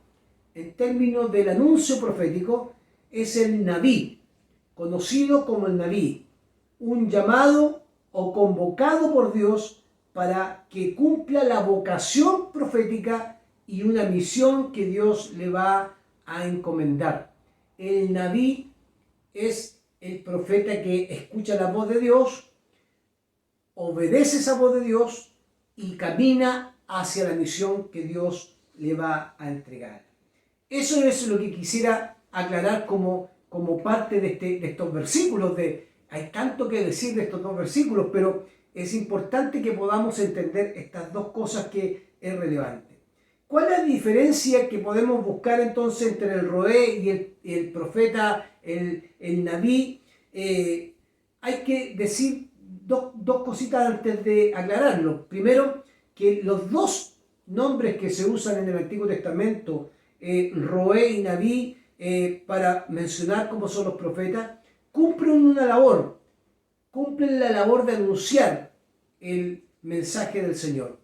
en términos del anuncio profético es el naví, conocido como el naví, un llamado o convocado por Dios para que cumpla la vocación profética y una misión que Dios le va a encomendar. El naví es el profeta que escucha la voz de Dios, obedece esa voz de Dios y camina hacia la misión que Dios le va a entregar. Eso es lo que quisiera aclarar como parte de estos versículos. Hay tanto que decir de estos dos versículos, pero es importante que podamos entender estas dos cosas que es relevante. ¿Cuál es la diferencia que podemos buscar entonces entre el roé y el profeta, el naví? Hay que decir dos cositas antes de aclararlo. Primero, que los dos nombres que se usan en el Antiguo Testamento, roé y naví, para mencionar cómo son los profetas, cumplen la labor de anunciar el mensaje del Señor.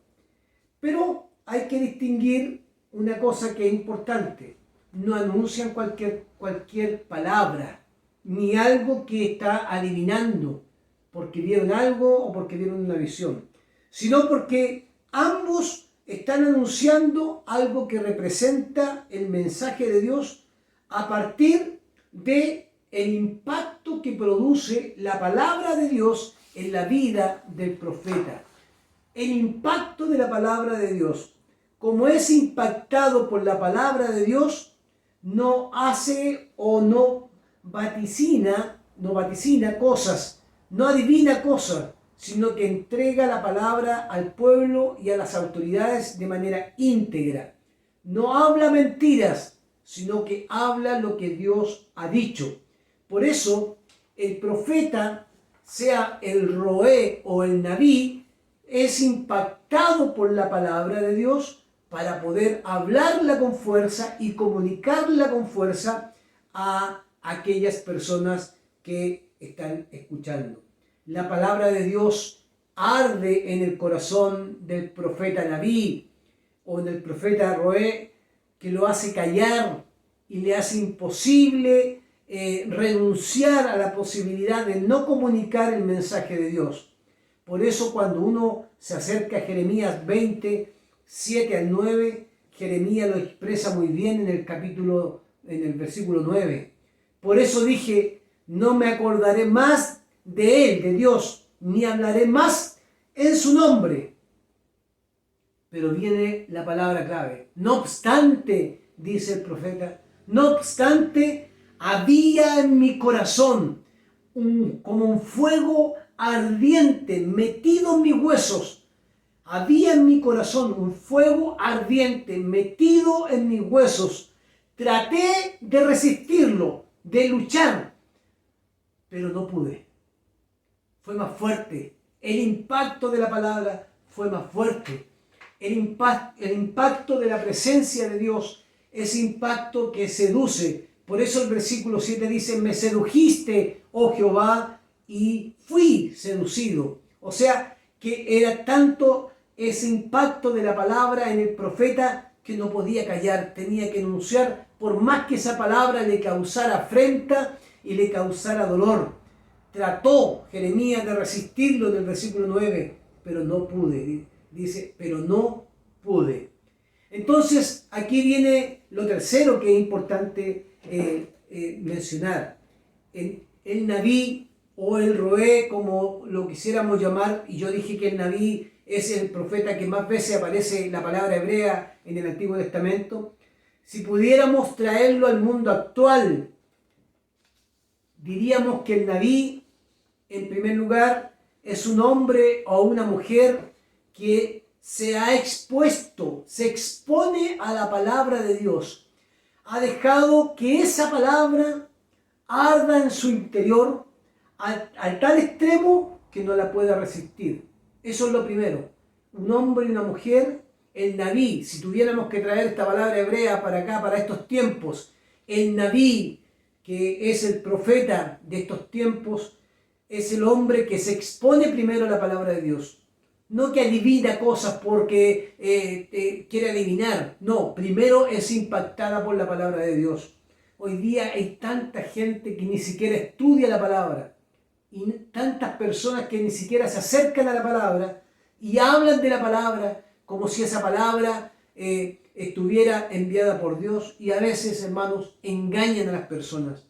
Pero hay que distinguir una cosa que es importante. No anuncian cualquier palabra, ni algo que está adivinando, porque vieron algo o porque vieron una visión, sino porque ambos están anunciando algo que representa el mensaje de Dios a partir de el impacto que produce la palabra de Dios en la vida del profeta. El impacto de la palabra de Dios, como es impactado por la palabra de Dios, no hace o no vaticina cosas, no adivina cosas, sino que entrega la palabra al pueblo y a las autoridades de manera íntegra. No habla mentiras, sino que habla lo que Dios ha dicho. Por eso, el profeta, sea el roé o el nabí, es impactado por la palabra de Dios para poder hablarla con fuerza y comunicarla con fuerza a aquellas personas que están escuchando. La palabra de Dios arde en el corazón del profeta Nabí o del profeta Roé, que lo hace callar y le hace imposible renunciar a la posibilidad de no comunicar el mensaje de Dios. Por eso cuando uno se acerca a Jeremías 20, 7 al 9, Jeremías lo expresa muy bien en el versículo 9. Por eso dije, no me acordaré más de él, de Dios, ni hablaré más en su nombre. Pero viene la palabra clave. No obstante, dice el profeta, no obstante, había en mi corazón como un fuego ardiente metido en mis huesos. Había en mi corazón un fuego ardiente metido en mis huesos. Traté de resistirlo, de luchar, pero no pude. Fue más fuerte. El impacto de la palabra fue más fuerte. El impacto de la presencia de Dios es impacto que seduce. Por eso el versículo 7 dice, me sedujiste, oh Jehová, y fui seducido. O sea, que era tanto ese impacto de la palabra en el profeta que no podía callar, tenía que anunciar, por más que esa palabra le causara afrenta y le causara dolor. Trató Jeremías de resistirlo en el versículo 9, pero no pude. Dice, pero no pude. Entonces, aquí viene lo tercero que es importante mencionar. El Nabí o el Roé, como lo quisiéramos llamar, y yo dije que el Nabí es el profeta que más veces aparece la palabra hebrea en el Antiguo Testamento. Si pudiéramos traerlo al mundo actual, diríamos que el Nabí, en primer lugar, es un hombre o una mujer que se ha expuesto, se expone a la palabra de Dios. Ha dejado que esa palabra arda en su interior al tal extremo que no la pueda resistir. Eso es lo primero. Un hombre y una mujer, el Nabí, si tuviéramos que traer esta palabra hebrea para acá, para estos tiempos, el Nabí, que es el profeta de estos tiempos, es el hombre que se expone primero a la palabra de Dios. No que adivina cosas porque quiere adivinar. No, primero es impactada por la palabra de Dios. Hoy día hay tanta gente que ni siquiera estudia la palabra. Y tantas personas que ni siquiera se acercan a la palabra y hablan de la palabra como si esa palabra estuviera enviada por Dios. Y a veces, hermanos, engañan a las personas.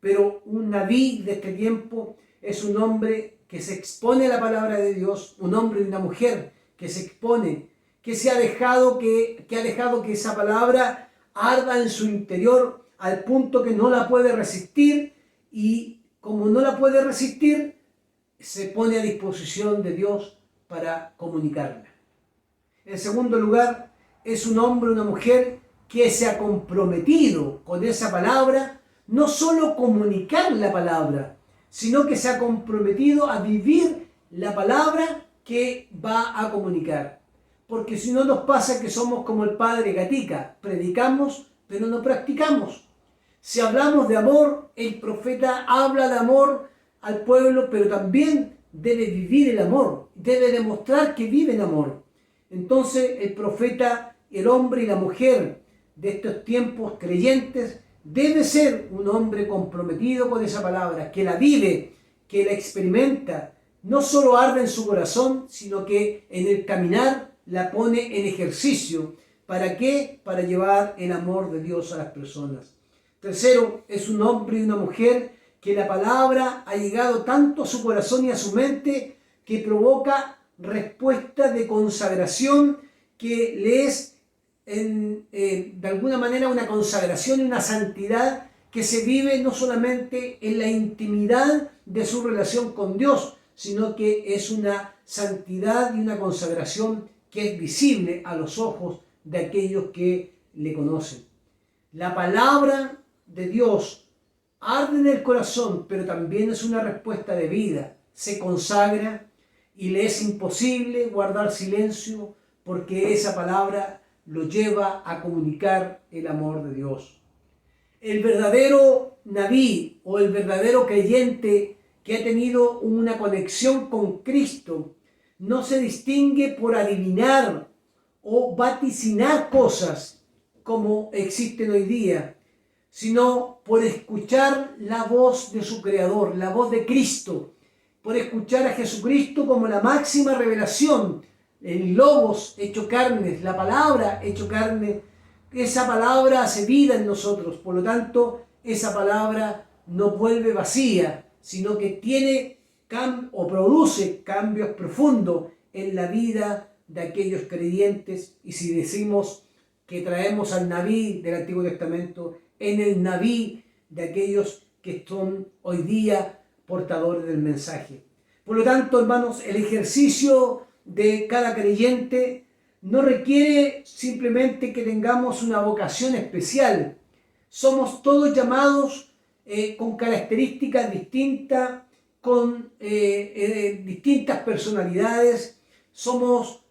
Pero un Nabí de este tiempo es un hombre que se expone a la palabra de Dios, un hombre y una mujer que se expone, que ha dejado que esa palabra arda en su interior al punto que no la puede resistir, y como no la puede resistir, se pone a disposición de Dios para comunicarla. En segundo lugar, es un hombre o una mujer que se ha comprometido con esa palabra, no solo comunicar la palabra, sino que se ha comprometido a vivir la palabra que va a comunicar. Porque si no nos pasa que somos como el padre Gatica, predicamos pero no practicamos. Si hablamos de amor, el profeta habla de amor al pueblo, pero también debe vivir el amor, debe demostrar que vive en amor. Entonces el profeta, el hombre y la mujer de estos tiempos creyentes, debe ser un hombre comprometido con esa palabra, que la vive, que la experimenta, no solo arde en su corazón, sino que en el caminar la pone en ejercicio. ¿Para qué? Para llevar el amor de Dios a las personas. Tercero, es un hombre y una mujer que la palabra ha llegado tanto a su corazón y a su mente que provoca respuesta de consagración, que le es de alguna manera una consagración y una santidad que se vive no solamente en la intimidad de su relación con Dios, sino que es una santidad y una consagración que es visible a los ojos de aquellos que le conocen. La palabra de Dios arde en el corazón, pero también es una respuesta de vida. Se consagra y le es imposible guardar silencio, porque esa palabra lo lleva a comunicar el amor de Dios. El verdadero Nabí o el verdadero creyente que ha tenido una conexión con Cristo no se distingue por adivinar o vaticinar cosas como existen hoy día, sino por escuchar la voz de su Creador, la voz de Cristo, por escuchar a Jesucristo como la máxima revelación, el Logos hecho carne, la palabra hecho carne. Esa palabra hace vida en nosotros, por lo tanto, esa palabra no vuelve vacía, sino que tiene o produce cambios profundos en la vida de aquellos creyentes. Y si decimos que traemos al Nabí del Antiguo Testamento, en el Nabí de aquellos que son hoy día portadores del mensaje. Por lo tanto, hermanos, el ejercicio de cada creyente no requiere simplemente que tengamos una vocación especial. Somos todos llamados con características distintas, con distintas personalidades.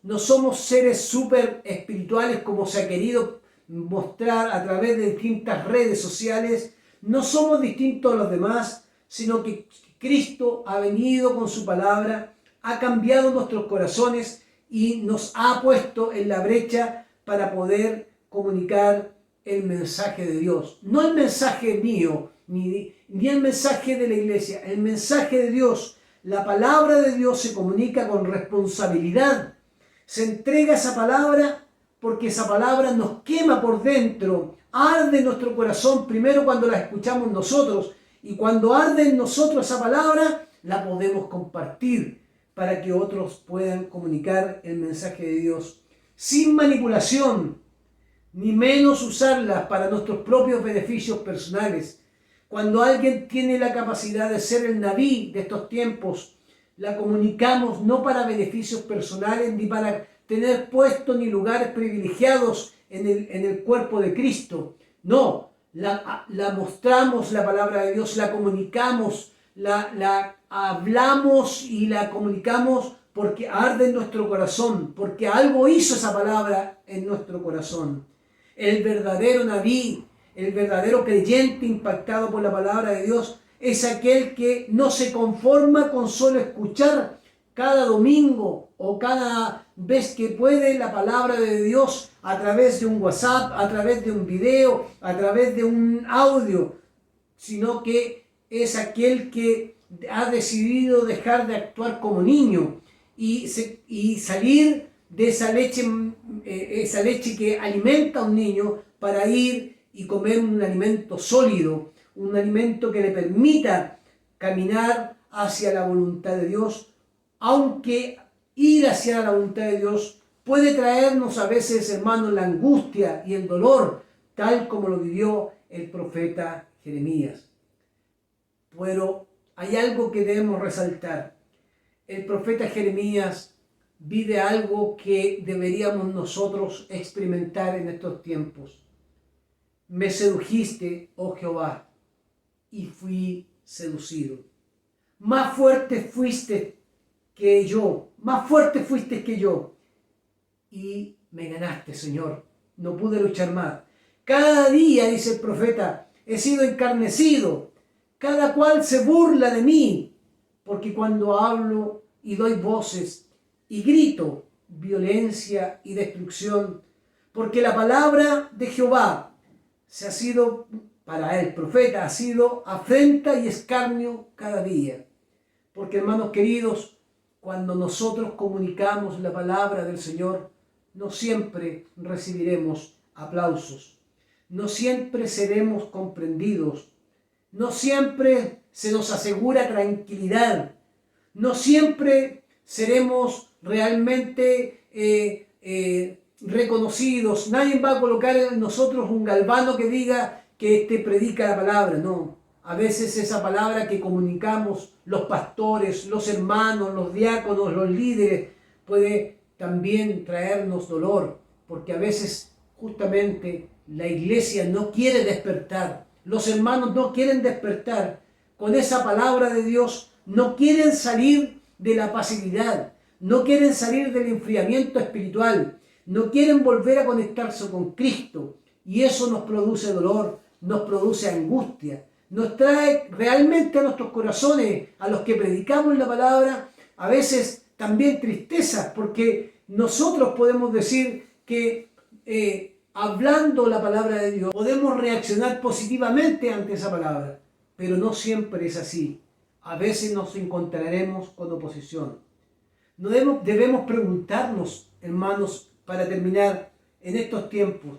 No somos seres súper espirituales como se ha querido mostrar a través de distintas redes sociales. No somos distintos a los demás, sino que Cristo ha venido con su palabra, ha cambiado nuestros corazones y nos ha puesto en la brecha para poder comunicar el mensaje de Dios. No el mensaje mío, ni el mensaje de la iglesia, el mensaje de Dios. La palabra de Dios se comunica con responsabilidad. Se entrega esa palabra porque esa palabra nos quema por dentro, arde en nuestro corazón primero cuando la escuchamos nosotros, y cuando arde en nosotros esa palabra, la podemos compartir para que otros puedan comunicar el mensaje de Dios sin manipulación, ni menos usarla para nuestros propios beneficios personales. Cuando alguien tiene la capacidad de ser el Nabí de estos tiempos, la comunicamos no para beneficios personales, ni para tener puestos ni lugares privilegiados en el cuerpo de Cristo. No, la mostramos la palabra de Dios, la comunicamos, la hablamos y la comunicamos porque arde en nuestro corazón, porque algo hizo esa palabra en nuestro corazón. El verdadero Nabí, el verdadero creyente impactado por la palabra de Dios, es aquel que no se conforma con solo escuchar cada domingo o cada vez que puede la palabra de Dios a través de un WhatsApp, a través de un video, a través de un audio, sino que es aquel que ha decidido dejar de actuar como niño y salir de esa leche que alimenta a un niño para ir y comer un alimento sólido, un alimento que le permita caminar hacia la voluntad de Dios, aunque ir hacia la voluntad de Dios puede traernos a veces, hermanos, la angustia y el dolor, tal como lo vivió el profeta Jeremías. Pero hay algo que debemos resaltar. El profeta Jeremías vive algo que deberíamos nosotros experimentar en estos tiempos. Me sedujiste, oh Jehová, y fui seducido. Más fuerte fuiste que yo, más fuerte fuiste que yo. Y me ganaste, Señor. No pude luchar más. Cada día, dice el profeta, he sido encarnecido. Cada cual se burla de mí, porque cuando hablo y doy voces y grito, violencia y destrucción, porque la palabra de Jehová se ha sido, para el profeta, ha sido afrenta y escarnio cada día. Porque, hermanos queridos, cuando nosotros comunicamos la palabra del Señor, no siempre recibiremos aplausos, no siempre seremos comprendidos, no siempre se nos asegura tranquilidad, no siempre seremos realmente reconocidos. Nadie va a colocar en nosotros un galvano que diga que predica la palabra, no. A veces esa palabra que comunicamos los pastores, los hermanos, los diáconos, los líderes, puede también traernos dolor, porque a veces justamente la iglesia no quiere despertar, los hermanos no quieren despertar con esa palabra de Dios, no quieren salir de la pasividad, no quieren salir del enfriamiento espiritual, no quieren volver a conectarse con Cristo, y eso nos produce dolor, nos produce angustia, nos trae realmente a nuestros corazones, a los que predicamos la palabra, a veces también tristezas, porque nosotros podemos decir que hablando la palabra de Dios podemos reaccionar positivamente ante esa palabra, pero no siempre es así. A veces nos encontraremos con oposición. No debemos preguntarnos, hermanos, para terminar en estos tiempos,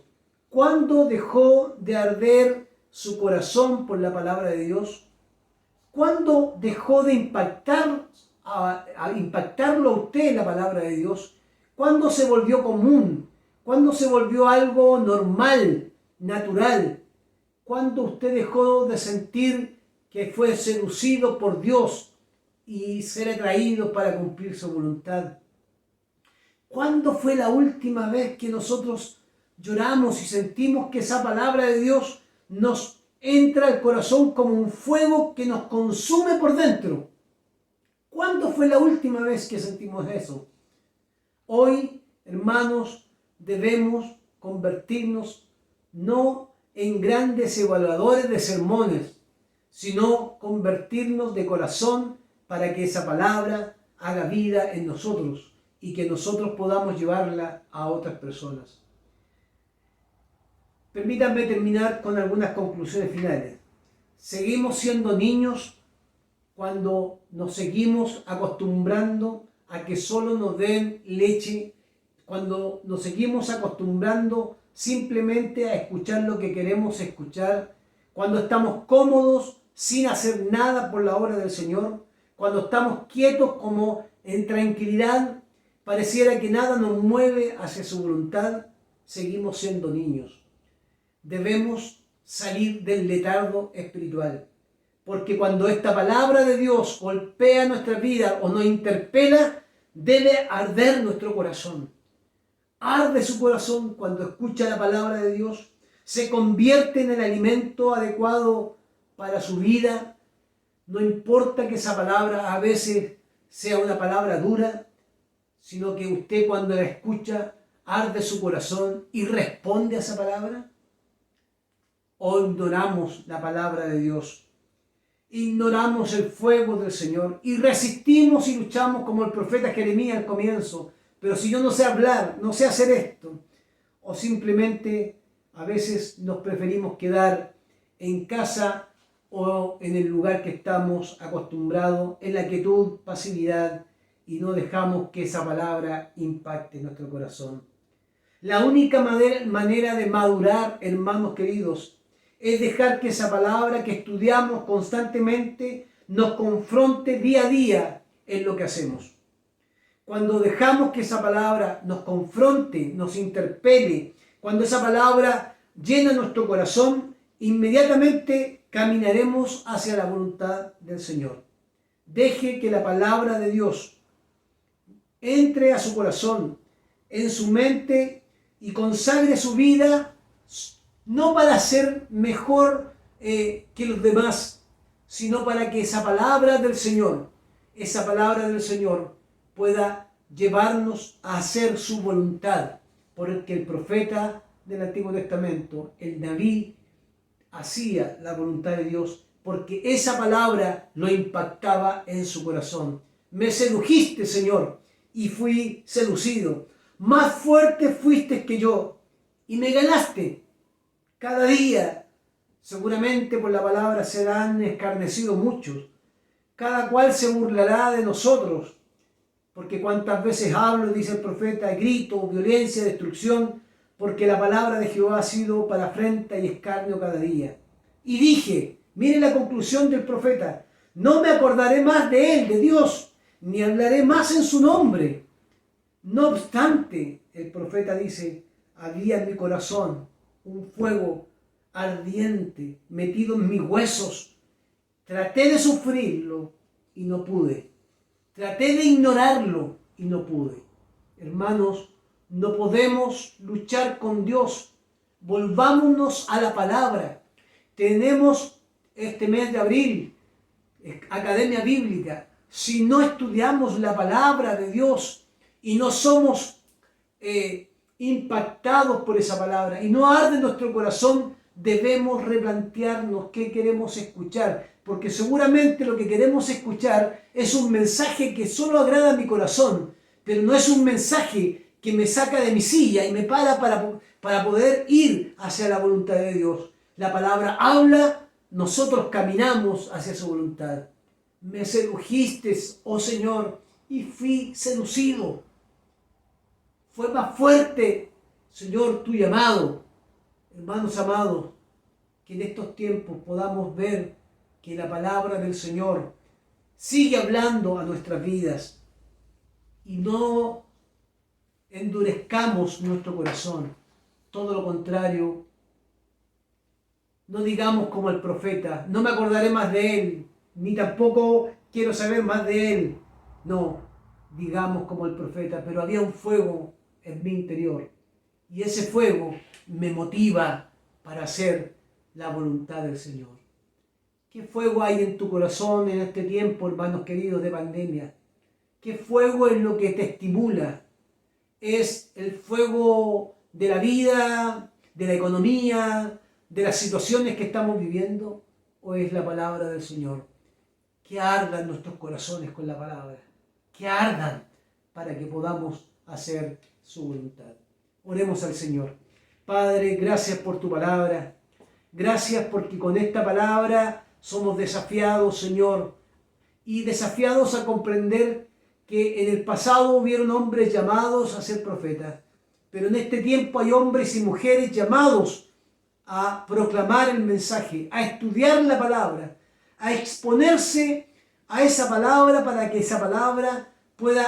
¿cuándo dejó de arder su corazón por la palabra de Dios? ¿Cuándo dejó de impactarlo a usted la palabra de Dios? ¿Cuándo se volvió común? ¿Cuándo se volvió algo normal, natural? ¿Cuándo usted dejó de sentir que fue seducido por Dios y ser atraído para cumplir su voluntad? ¿Cuándo fue la última vez que nosotros lloramos y sentimos que esa palabra de Dios nos entra al corazón como un fuego que nos consume por dentro? ¿Cuándo fue la última vez que sentimos eso? Hoy, hermanos, debemos convertirnos no en grandes evaluadores de sermones, sino convertirnos de corazón para que esa palabra haga vida en nosotros y que nosotros podamos llevarla a otras personas. Permítanme terminar con algunas conclusiones finales. Seguimos siendo niños cuando nos seguimos acostumbrando a que solo nos den leche, cuando nos seguimos acostumbrando simplemente a escuchar lo que queremos escuchar, cuando estamos cómodos sin hacer nada por la obra del Señor, cuando estamos quietos como en tranquilidad, pareciera que nada nos mueve hacia su voluntad, seguimos siendo niños. Debemos salir del letargo espiritual, porque cuando esta palabra de Dios golpea nuestra vida o nos interpela, debe arder nuestro corazón. Arde su corazón cuando escucha la palabra de Dios, se convierte en el alimento adecuado para su vida. No importa que esa palabra a veces sea una palabra dura, sino que usted cuando la escucha arde su corazón y responde a esa palabra. O ignoramos la palabra de Dios, ignoramos el fuego del Señor y resistimos y luchamos como el profeta Jeremías al comienzo. Pero si yo no sé hablar, no sé hacer esto, o simplemente a veces nos preferimos quedar en casa o en el lugar que estamos acostumbrados, en la quietud, pasividad, y no dejamos que esa palabra impacte nuestro corazón. La única manera de madurar, hermanos queridos, es dejar que esa palabra que estudiamos constantemente nos confronte día a día en lo que hacemos. Cuando dejamos que esa palabra nos confronte, nos interpele, cuando esa palabra llena nuestro corazón, inmediatamente caminaremos hacia la voluntad del Señor. Deje que la palabra de Dios entre a su corazón, en su mente, y consagre su vida, no para ser mejor que los demás, sino para que esa palabra del Señor pueda llevarnos a hacer su voluntad, porque el profeta del Antiguo Testamento, el David, hacía la voluntad de Dios, porque esa palabra lo impactaba en su corazón. Me sedujiste, Señor, y fui seducido. Más fuerte fuiste que yo y me ganaste. Cada día, seguramente por la palabra serán escarnecidos muchos. Cada cual se burlará de nosotros, porque cuantas veces hablo, dice el profeta, grito, violencia, destrucción, porque la palabra de Jehová ha sido para afrenta y escarnio cada día. Y dije, mire la conclusión del profeta, no me acordaré más de él, de Dios, ni hablaré más en su nombre. No obstante, el profeta dice, había en mi corazón un fuego ardiente metido en mis huesos. Traté de sufrirlo y no pude. Traté de ignorarlo y no pude. Hermanos, no podemos luchar con Dios. Volvámonos a la palabra. Tenemos este mes de abril, Academia Bíblica. Si no estudiamos la palabra de Dios y no somos impactados por esa palabra y no arde nuestro corazón, debemos replantearnos qué queremos escuchar, porque seguramente lo que queremos escuchar es un mensaje que solo agrada a mi corazón, pero no es un mensaje que me saca de mi silla y me para poder ir hacia la voluntad de Dios. La palabra habla, nosotros caminamos hacia su voluntad. Me sedujiste, oh Señor, y fui seducido. Fue más fuerte, Señor, tu llamado. Hermanos amados, que en estos tiempos podamos ver que la palabra del Señor sigue hablando a nuestras vidas y no endurezcamos nuestro corazón. Todo lo contrario, no digamos como el profeta, no me acordaré más de él, ni tampoco quiero saber más de él. No, digamos como el profeta, pero había un fuego en mi interior y ese fuego me motiva para hacer la voluntad del Señor. ¿Qué fuego hay en tu corazón en este tiempo, hermanos queridos, de pandemia? ¿Qué fuego es lo que te estimula? ¿Es el fuego de la vida, de la economía, de las situaciones que estamos viviendo? ¿O es la palabra del Señor? Que ardan nuestros corazones con la palabra. Que ardan para que podamos hacer su voluntad. Oremos al Señor. Padre, gracias por tu palabra. Gracias porque con esta palabra somos desafiados, Señor, y desafiados a comprender que en el pasado hubieron hombres llamados a ser profetas, pero en este tiempo hay hombres y mujeres llamados a proclamar el mensaje, a estudiar la palabra, a exponerse a esa palabra para que esa palabra pueda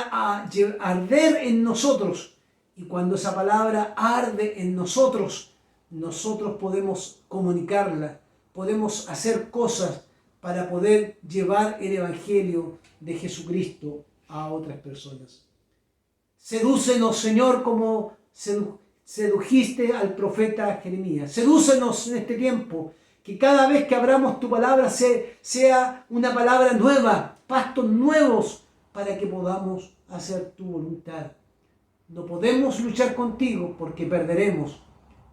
arder en nosotros. Y cuando esa palabra arde en nosotros, nosotros podemos comunicarla, podemos hacer cosas para poder llevar el Evangelio de Jesucristo a otras personas. Sedúcenos, Señor, como sedujiste al profeta Jeremías. Sedúcenos en este tiempo, que cada vez que abramos tu palabra sea una palabra nueva, pastos nuevos, para que podamos hacer tu voluntad. No podemos luchar contigo porque perderemos,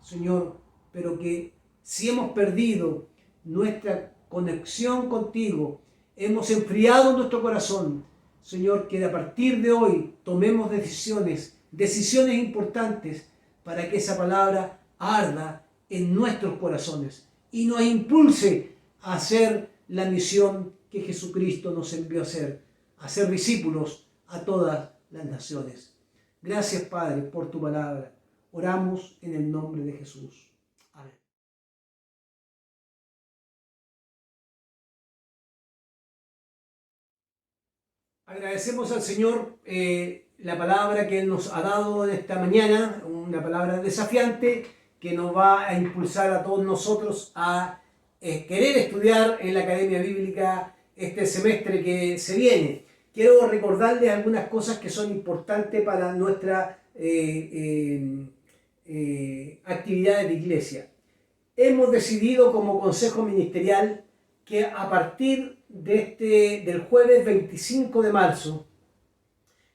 Señor, pero que si hemos perdido nuestra conexión contigo, hemos enfriado nuestro corazón, Señor, que a partir de hoy tomemos decisiones importantes para que esa palabra arda en nuestros corazones y nos impulse a hacer la misión que Jesucristo nos envió a hacer discípulos a todas las naciones. Gracias, Padre, por tu palabra. Oramos en el nombre de Jesús. Amén. Agradecemos al Señor la palabra que Él nos ha dado en esta mañana, una palabra desafiante que nos va a impulsar a todos nosotros a querer estudiar en la Academia Bíblica este semestre que se viene. Quiero recordarles algunas cosas que son importantes para nuestra actividades de iglesia. Hemos decidido como consejo ministerial que a partir del jueves 25 de marzo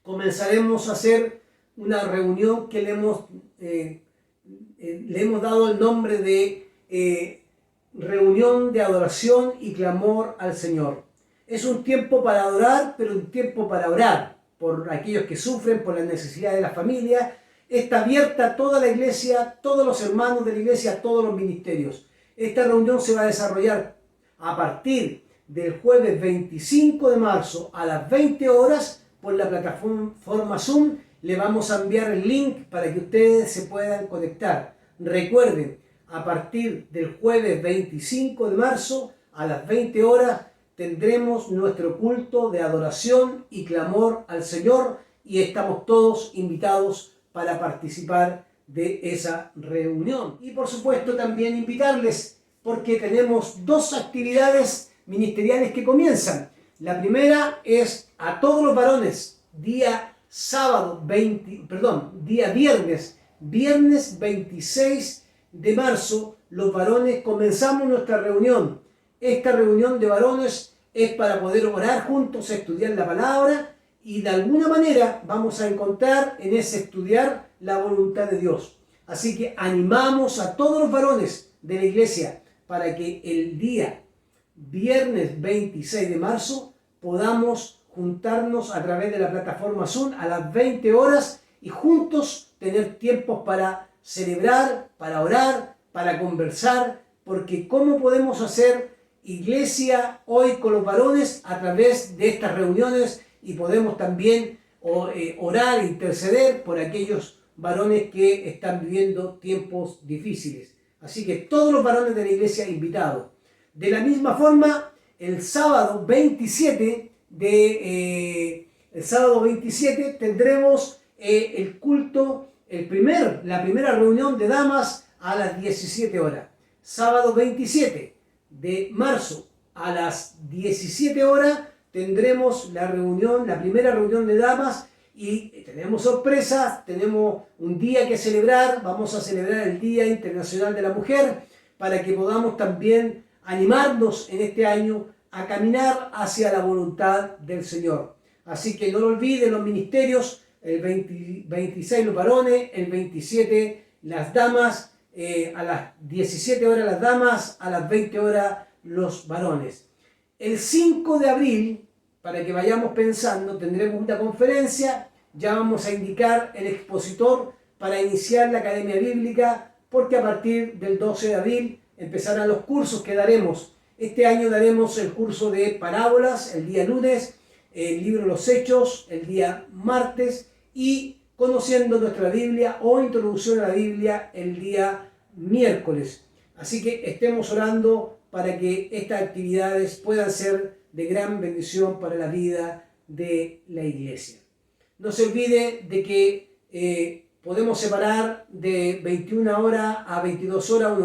comenzaremos a hacer una reunión que le hemos dado el nombre de reunión de adoración y clamor al Señor. Es un tiempo para adorar, pero un tiempo para orar. por aquellos que sufren, por las necesidades de la familia. Está abierta toda la iglesia, todos los hermanos de la iglesia, todos los ministerios. Esta reunión se va a desarrollar a partir del jueves 25 de marzo a las 20 horas por la plataforma Zoom. Le vamos a enviar el link para que ustedes se puedan conectar. Recuerden, a partir del jueves 25 de marzo a las 20 horas tendremos nuestro culto de adoración y clamor al Señor y estamos todos invitados para participar de esa reunión. Y por supuesto también invitarles porque tenemos dos actividades ministeriales que comienzan. La primera es a todos los varones, día viernes 26 de marzo, los varones comenzamos nuestra reunión. Esta reunión de varones es para poder orar juntos, estudiar la palabra y de alguna manera vamos a encontrar en ese estudiar la voluntad de Dios. Así que animamos a todos los varones de la iglesia para que el día viernes 26 de marzo podamos juntarnos a través de la plataforma Zoom a las 20 horas y juntos tener tiempos para celebrar, para orar, para conversar, porque ¿cómo podemos hacer iglesia hoy con los varones? A través de estas reuniones y podemos también orar e interceder por aquellos varones que están viviendo tiempos difíciles. Así que todos los varones de la iglesia invitados. De la misma forma, el sábado 27 tendremos el culto, la primera reunión de damas a las 17 horas. Sábado 27 de marzo a las 17 horas tendremos la primera reunión de damas y tenemos sorpresas, tenemos un día que celebrar, vamos a celebrar el Día Internacional de la Mujer para que podamos también animarnos en este año a caminar hacia la voluntad del Señor. Así que no lo olviden los ministerios, el 26 los varones, el 27 las damas, a las 17 horas las damas, a las 20 horas los varones. El 5 de abril, para que vayamos pensando, tendremos una conferencia, ya vamos a indicar el expositor para iniciar la Academia Bíblica, porque a partir del 12 de abril empezarán los cursos que daremos. Este año daremos el curso de parábolas el día lunes, el libro de los Hechos el día martes y conociendo nuestra Biblia o introducción a la Biblia el día miércoles. Así que estemos orando para que estas actividades puedan ser de gran bendición para la vida de la iglesia. No se olvide de que podemos separar de 21 horas a 22 horas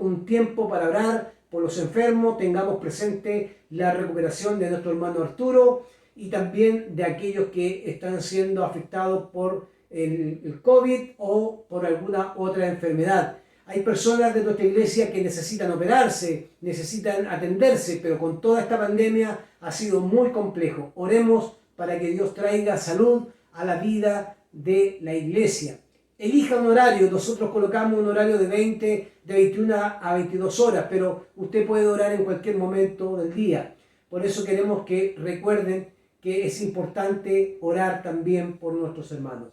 un tiempo para orar por los enfermos. Tengamos presente la recuperación de nuestro hermano Arturo y también de aquellos que están siendo afectados por el COVID o por alguna otra enfermedad. Hay personas de nuestra iglesia que necesitan operarse, necesitan atenderse, pero con toda esta pandemia ha sido muy complejo. Oremos para que Dios traiga salud a la vida de la iglesia. Elija un horario, nosotros colocamos un horario de 21 a 22 horas, pero usted puede orar en cualquier momento del día. Por eso queremos que recuerden que es importante orar también por nuestros hermanos.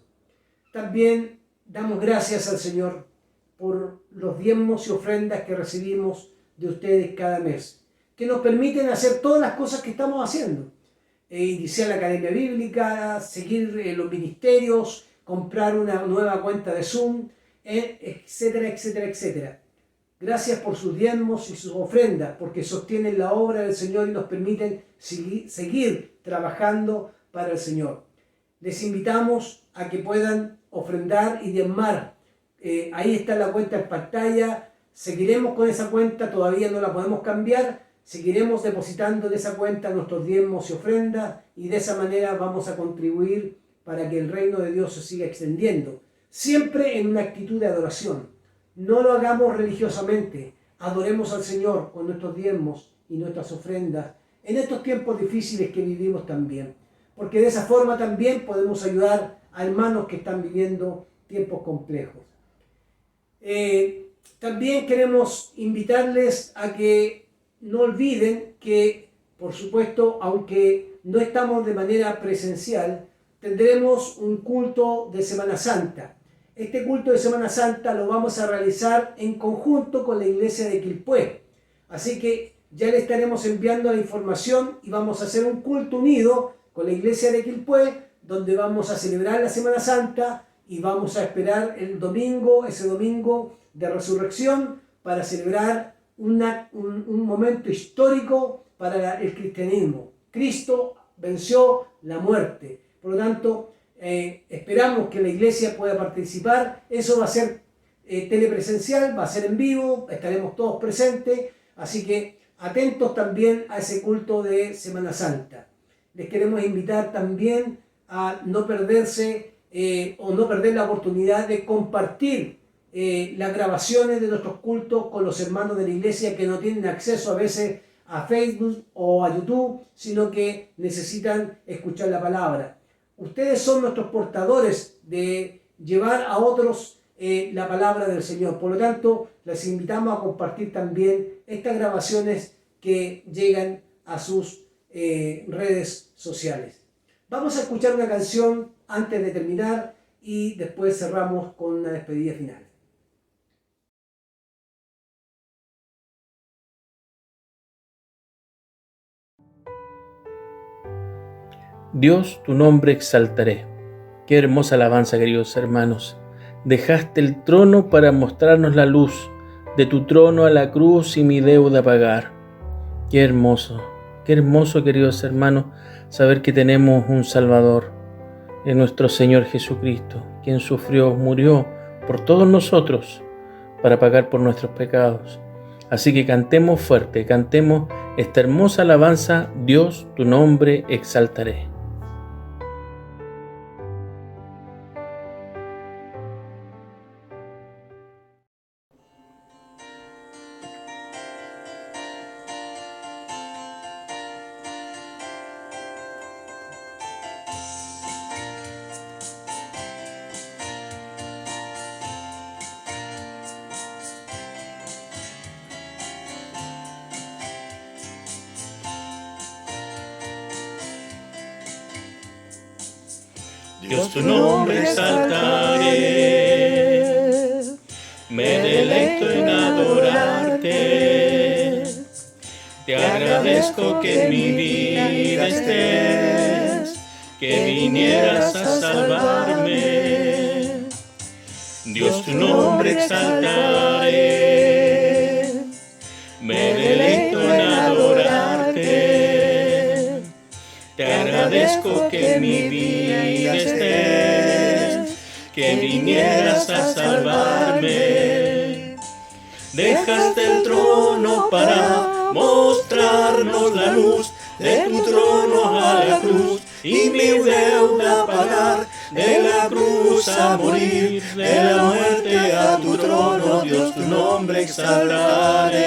También damos gracias al Señor por los diezmos y ofrendas que recibimos de ustedes cada mes, que nos permiten hacer todas las cosas que estamos haciendo. Iniciar la Academia Bíblica, seguir los ministerios, comprar una nueva cuenta de Zoom, etcétera, etcétera, etcétera. Gracias por sus diezmos y sus ofrendas, porque sostienen la obra del Señor y nos permiten seguir trabajando para el Señor. Les invitamos a que puedan ofrendar y diezmar. Ahí está la cuenta en pantalla. Seguiremos con esa cuenta, todavía no la podemos cambiar. Seguiremos depositando de esa cuenta nuestros diezmos y ofrendas y de esa manera vamos a contribuir para que el reino de Dios se siga extendiendo. Siempre en una actitud de adoración. No lo hagamos religiosamente. Adoremos al Señor con nuestros diezmos y nuestras ofrendas en estos tiempos difíciles que vivimos también. Porque de esa forma también podemos ayudar a hermanos que están viviendo tiempos complejos. También queremos invitarles a que no olviden que, por supuesto, aunque no estamos de manera presencial, tendremos un culto de Semana Santa. Este culto de Semana Santa lo vamos a realizar en conjunto con la iglesia de Quilpué. Así que ya le estaremos enviando la información y vamos a hacer un culto unido con la iglesia de Quilpué, donde vamos a celebrar la Semana Santa y vamos a esperar el domingo, ese domingo de resurrección, para celebrar un momento histórico para el cristianismo. Cristo venció la muerte. Por lo tanto, esperamos que la iglesia pueda participar. Eso va a ser telepresencial, va a ser en vivo, estaremos todos presentes. Así que atentos también a ese culto de Semana Santa. Les queremos invitar también a no perderse o no perder la oportunidad de compartir las grabaciones de nuestros cultos con los hermanos de la iglesia que no tienen acceso a veces a Facebook o a YouTube, sino que necesitan escuchar la palabra. Ustedes son nuestros portadores de llevar a otros la palabra del Señor. Por lo tanto, les invitamos a compartir también estas grabaciones que llegan a sus redes sociales. Vamos a escuchar una canción antes de terminar y después cerramos con una despedida final. Dios, tu nombre exaltaré. Qué hermosa alabanza, queridos hermanos. Dejaste el trono para mostrarnos la luz, de tu trono a la cruz y mi deuda pagar. Qué hermoso, queridos hermanos, saber que tenemos un Salvador, en nuestro Señor Jesucristo, quien sufrió, murió por todos nosotros para pagar por nuestros pecados. Así que cantemos fuerte, cantemos esta hermosa alabanza, Dios, tu nombre exaltaré. Dios, tu nombre exaltaré, me deleito en adorarte. Te agradezco que en mi vida estés, que vinieras a salvarme. Dios, tu nombre exaltaré, me deleito en adorarte. Te agradezco que en mi vida estés, que vinieras a salvarme. Dejaste el trono para mostrarnos la luz, de tu trono a la cruz, y mi deuda pagar, de la cruz a morir, de la muerte a tu trono, Dios, tu nombre exaltaré.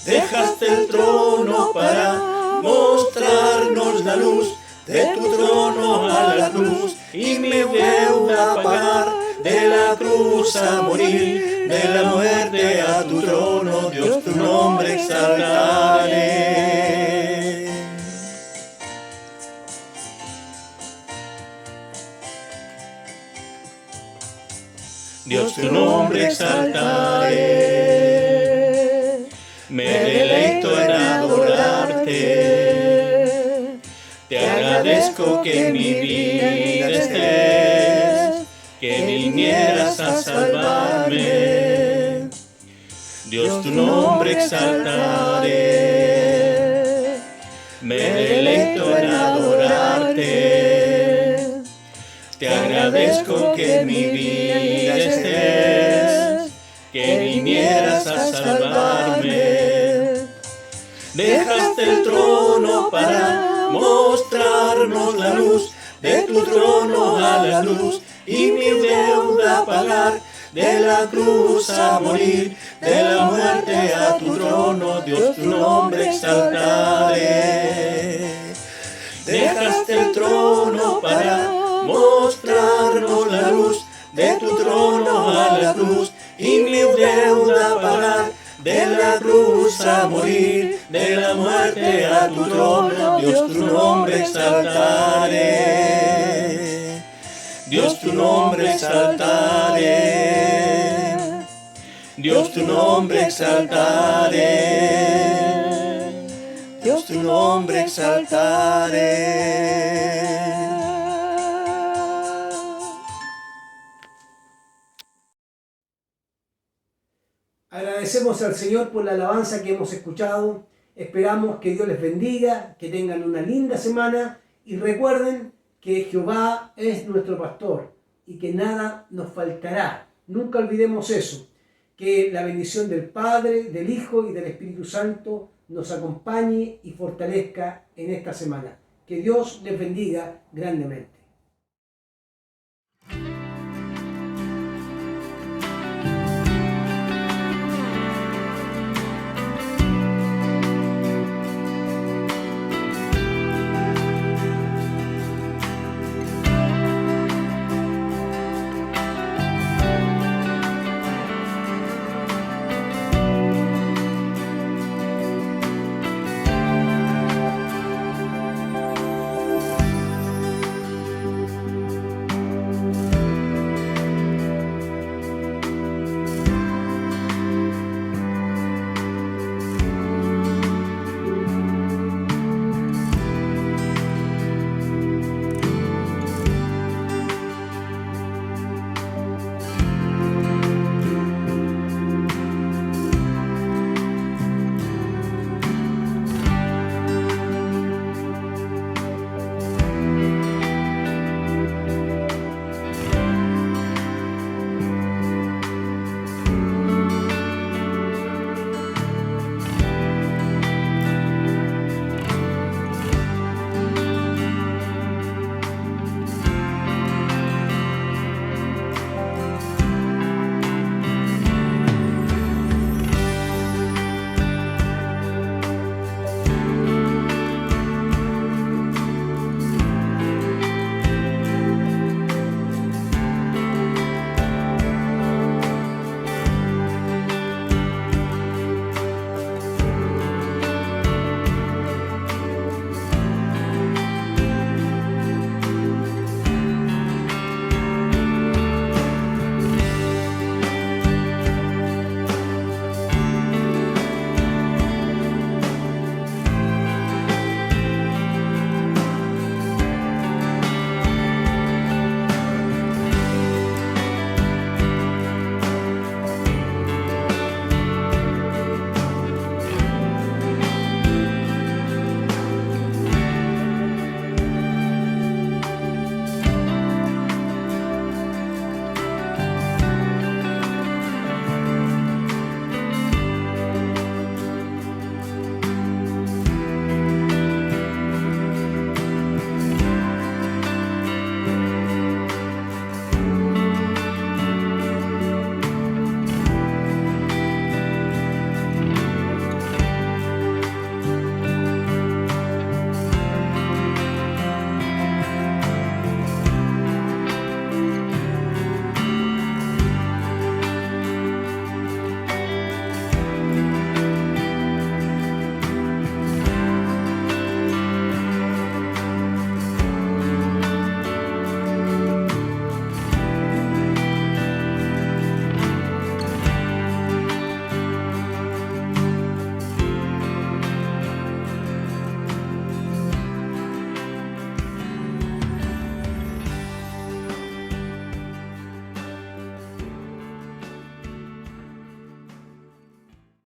Dejaste el trono para mostrarnos la luz, de tu trono a la cruz, y mi deuda pagar, de la cruz a morir, de la muerte a tu trono, Dios, tu nombre exaltaré. Dios, tu nombre exaltaré, me deleito en adorarte. Te agradezco que en mi vida estés, que vinieras a salvarme. Dios, tu nombre exaltaré, me deleito en adorarte. Te agradezco que en mi vida estés, que vinieras a salvarme. Dejaste el trono para mostrarnos la luz, de tu trono a la cruz, y mi deuda pagar, de la cruz a morir, de la muerte a tu trono, Dios, tu nombre exaltaré. Dejaste el trono para mostrarnos la luz, de tu trono a la cruz, y mi deuda pagar, de la cruz a morir, de la muerte a tu trono, Dios tu nombre exaltaré. Dios tu nombre exaltaré. Dios tu nombre exaltaré. Dios tu nombre exaltaré. Agradecemos al Señor por la alabanza que hemos escuchado. Esperamos que Dios les bendiga, que tengan una linda semana y recuerden que Jehová es nuestro pastor y que nada nos faltará. Nunca olvidemos eso. Que la bendición del Padre, del Hijo y del Espíritu Santo nos acompañe y fortalezca en esta semana. Que Dios les bendiga grandemente.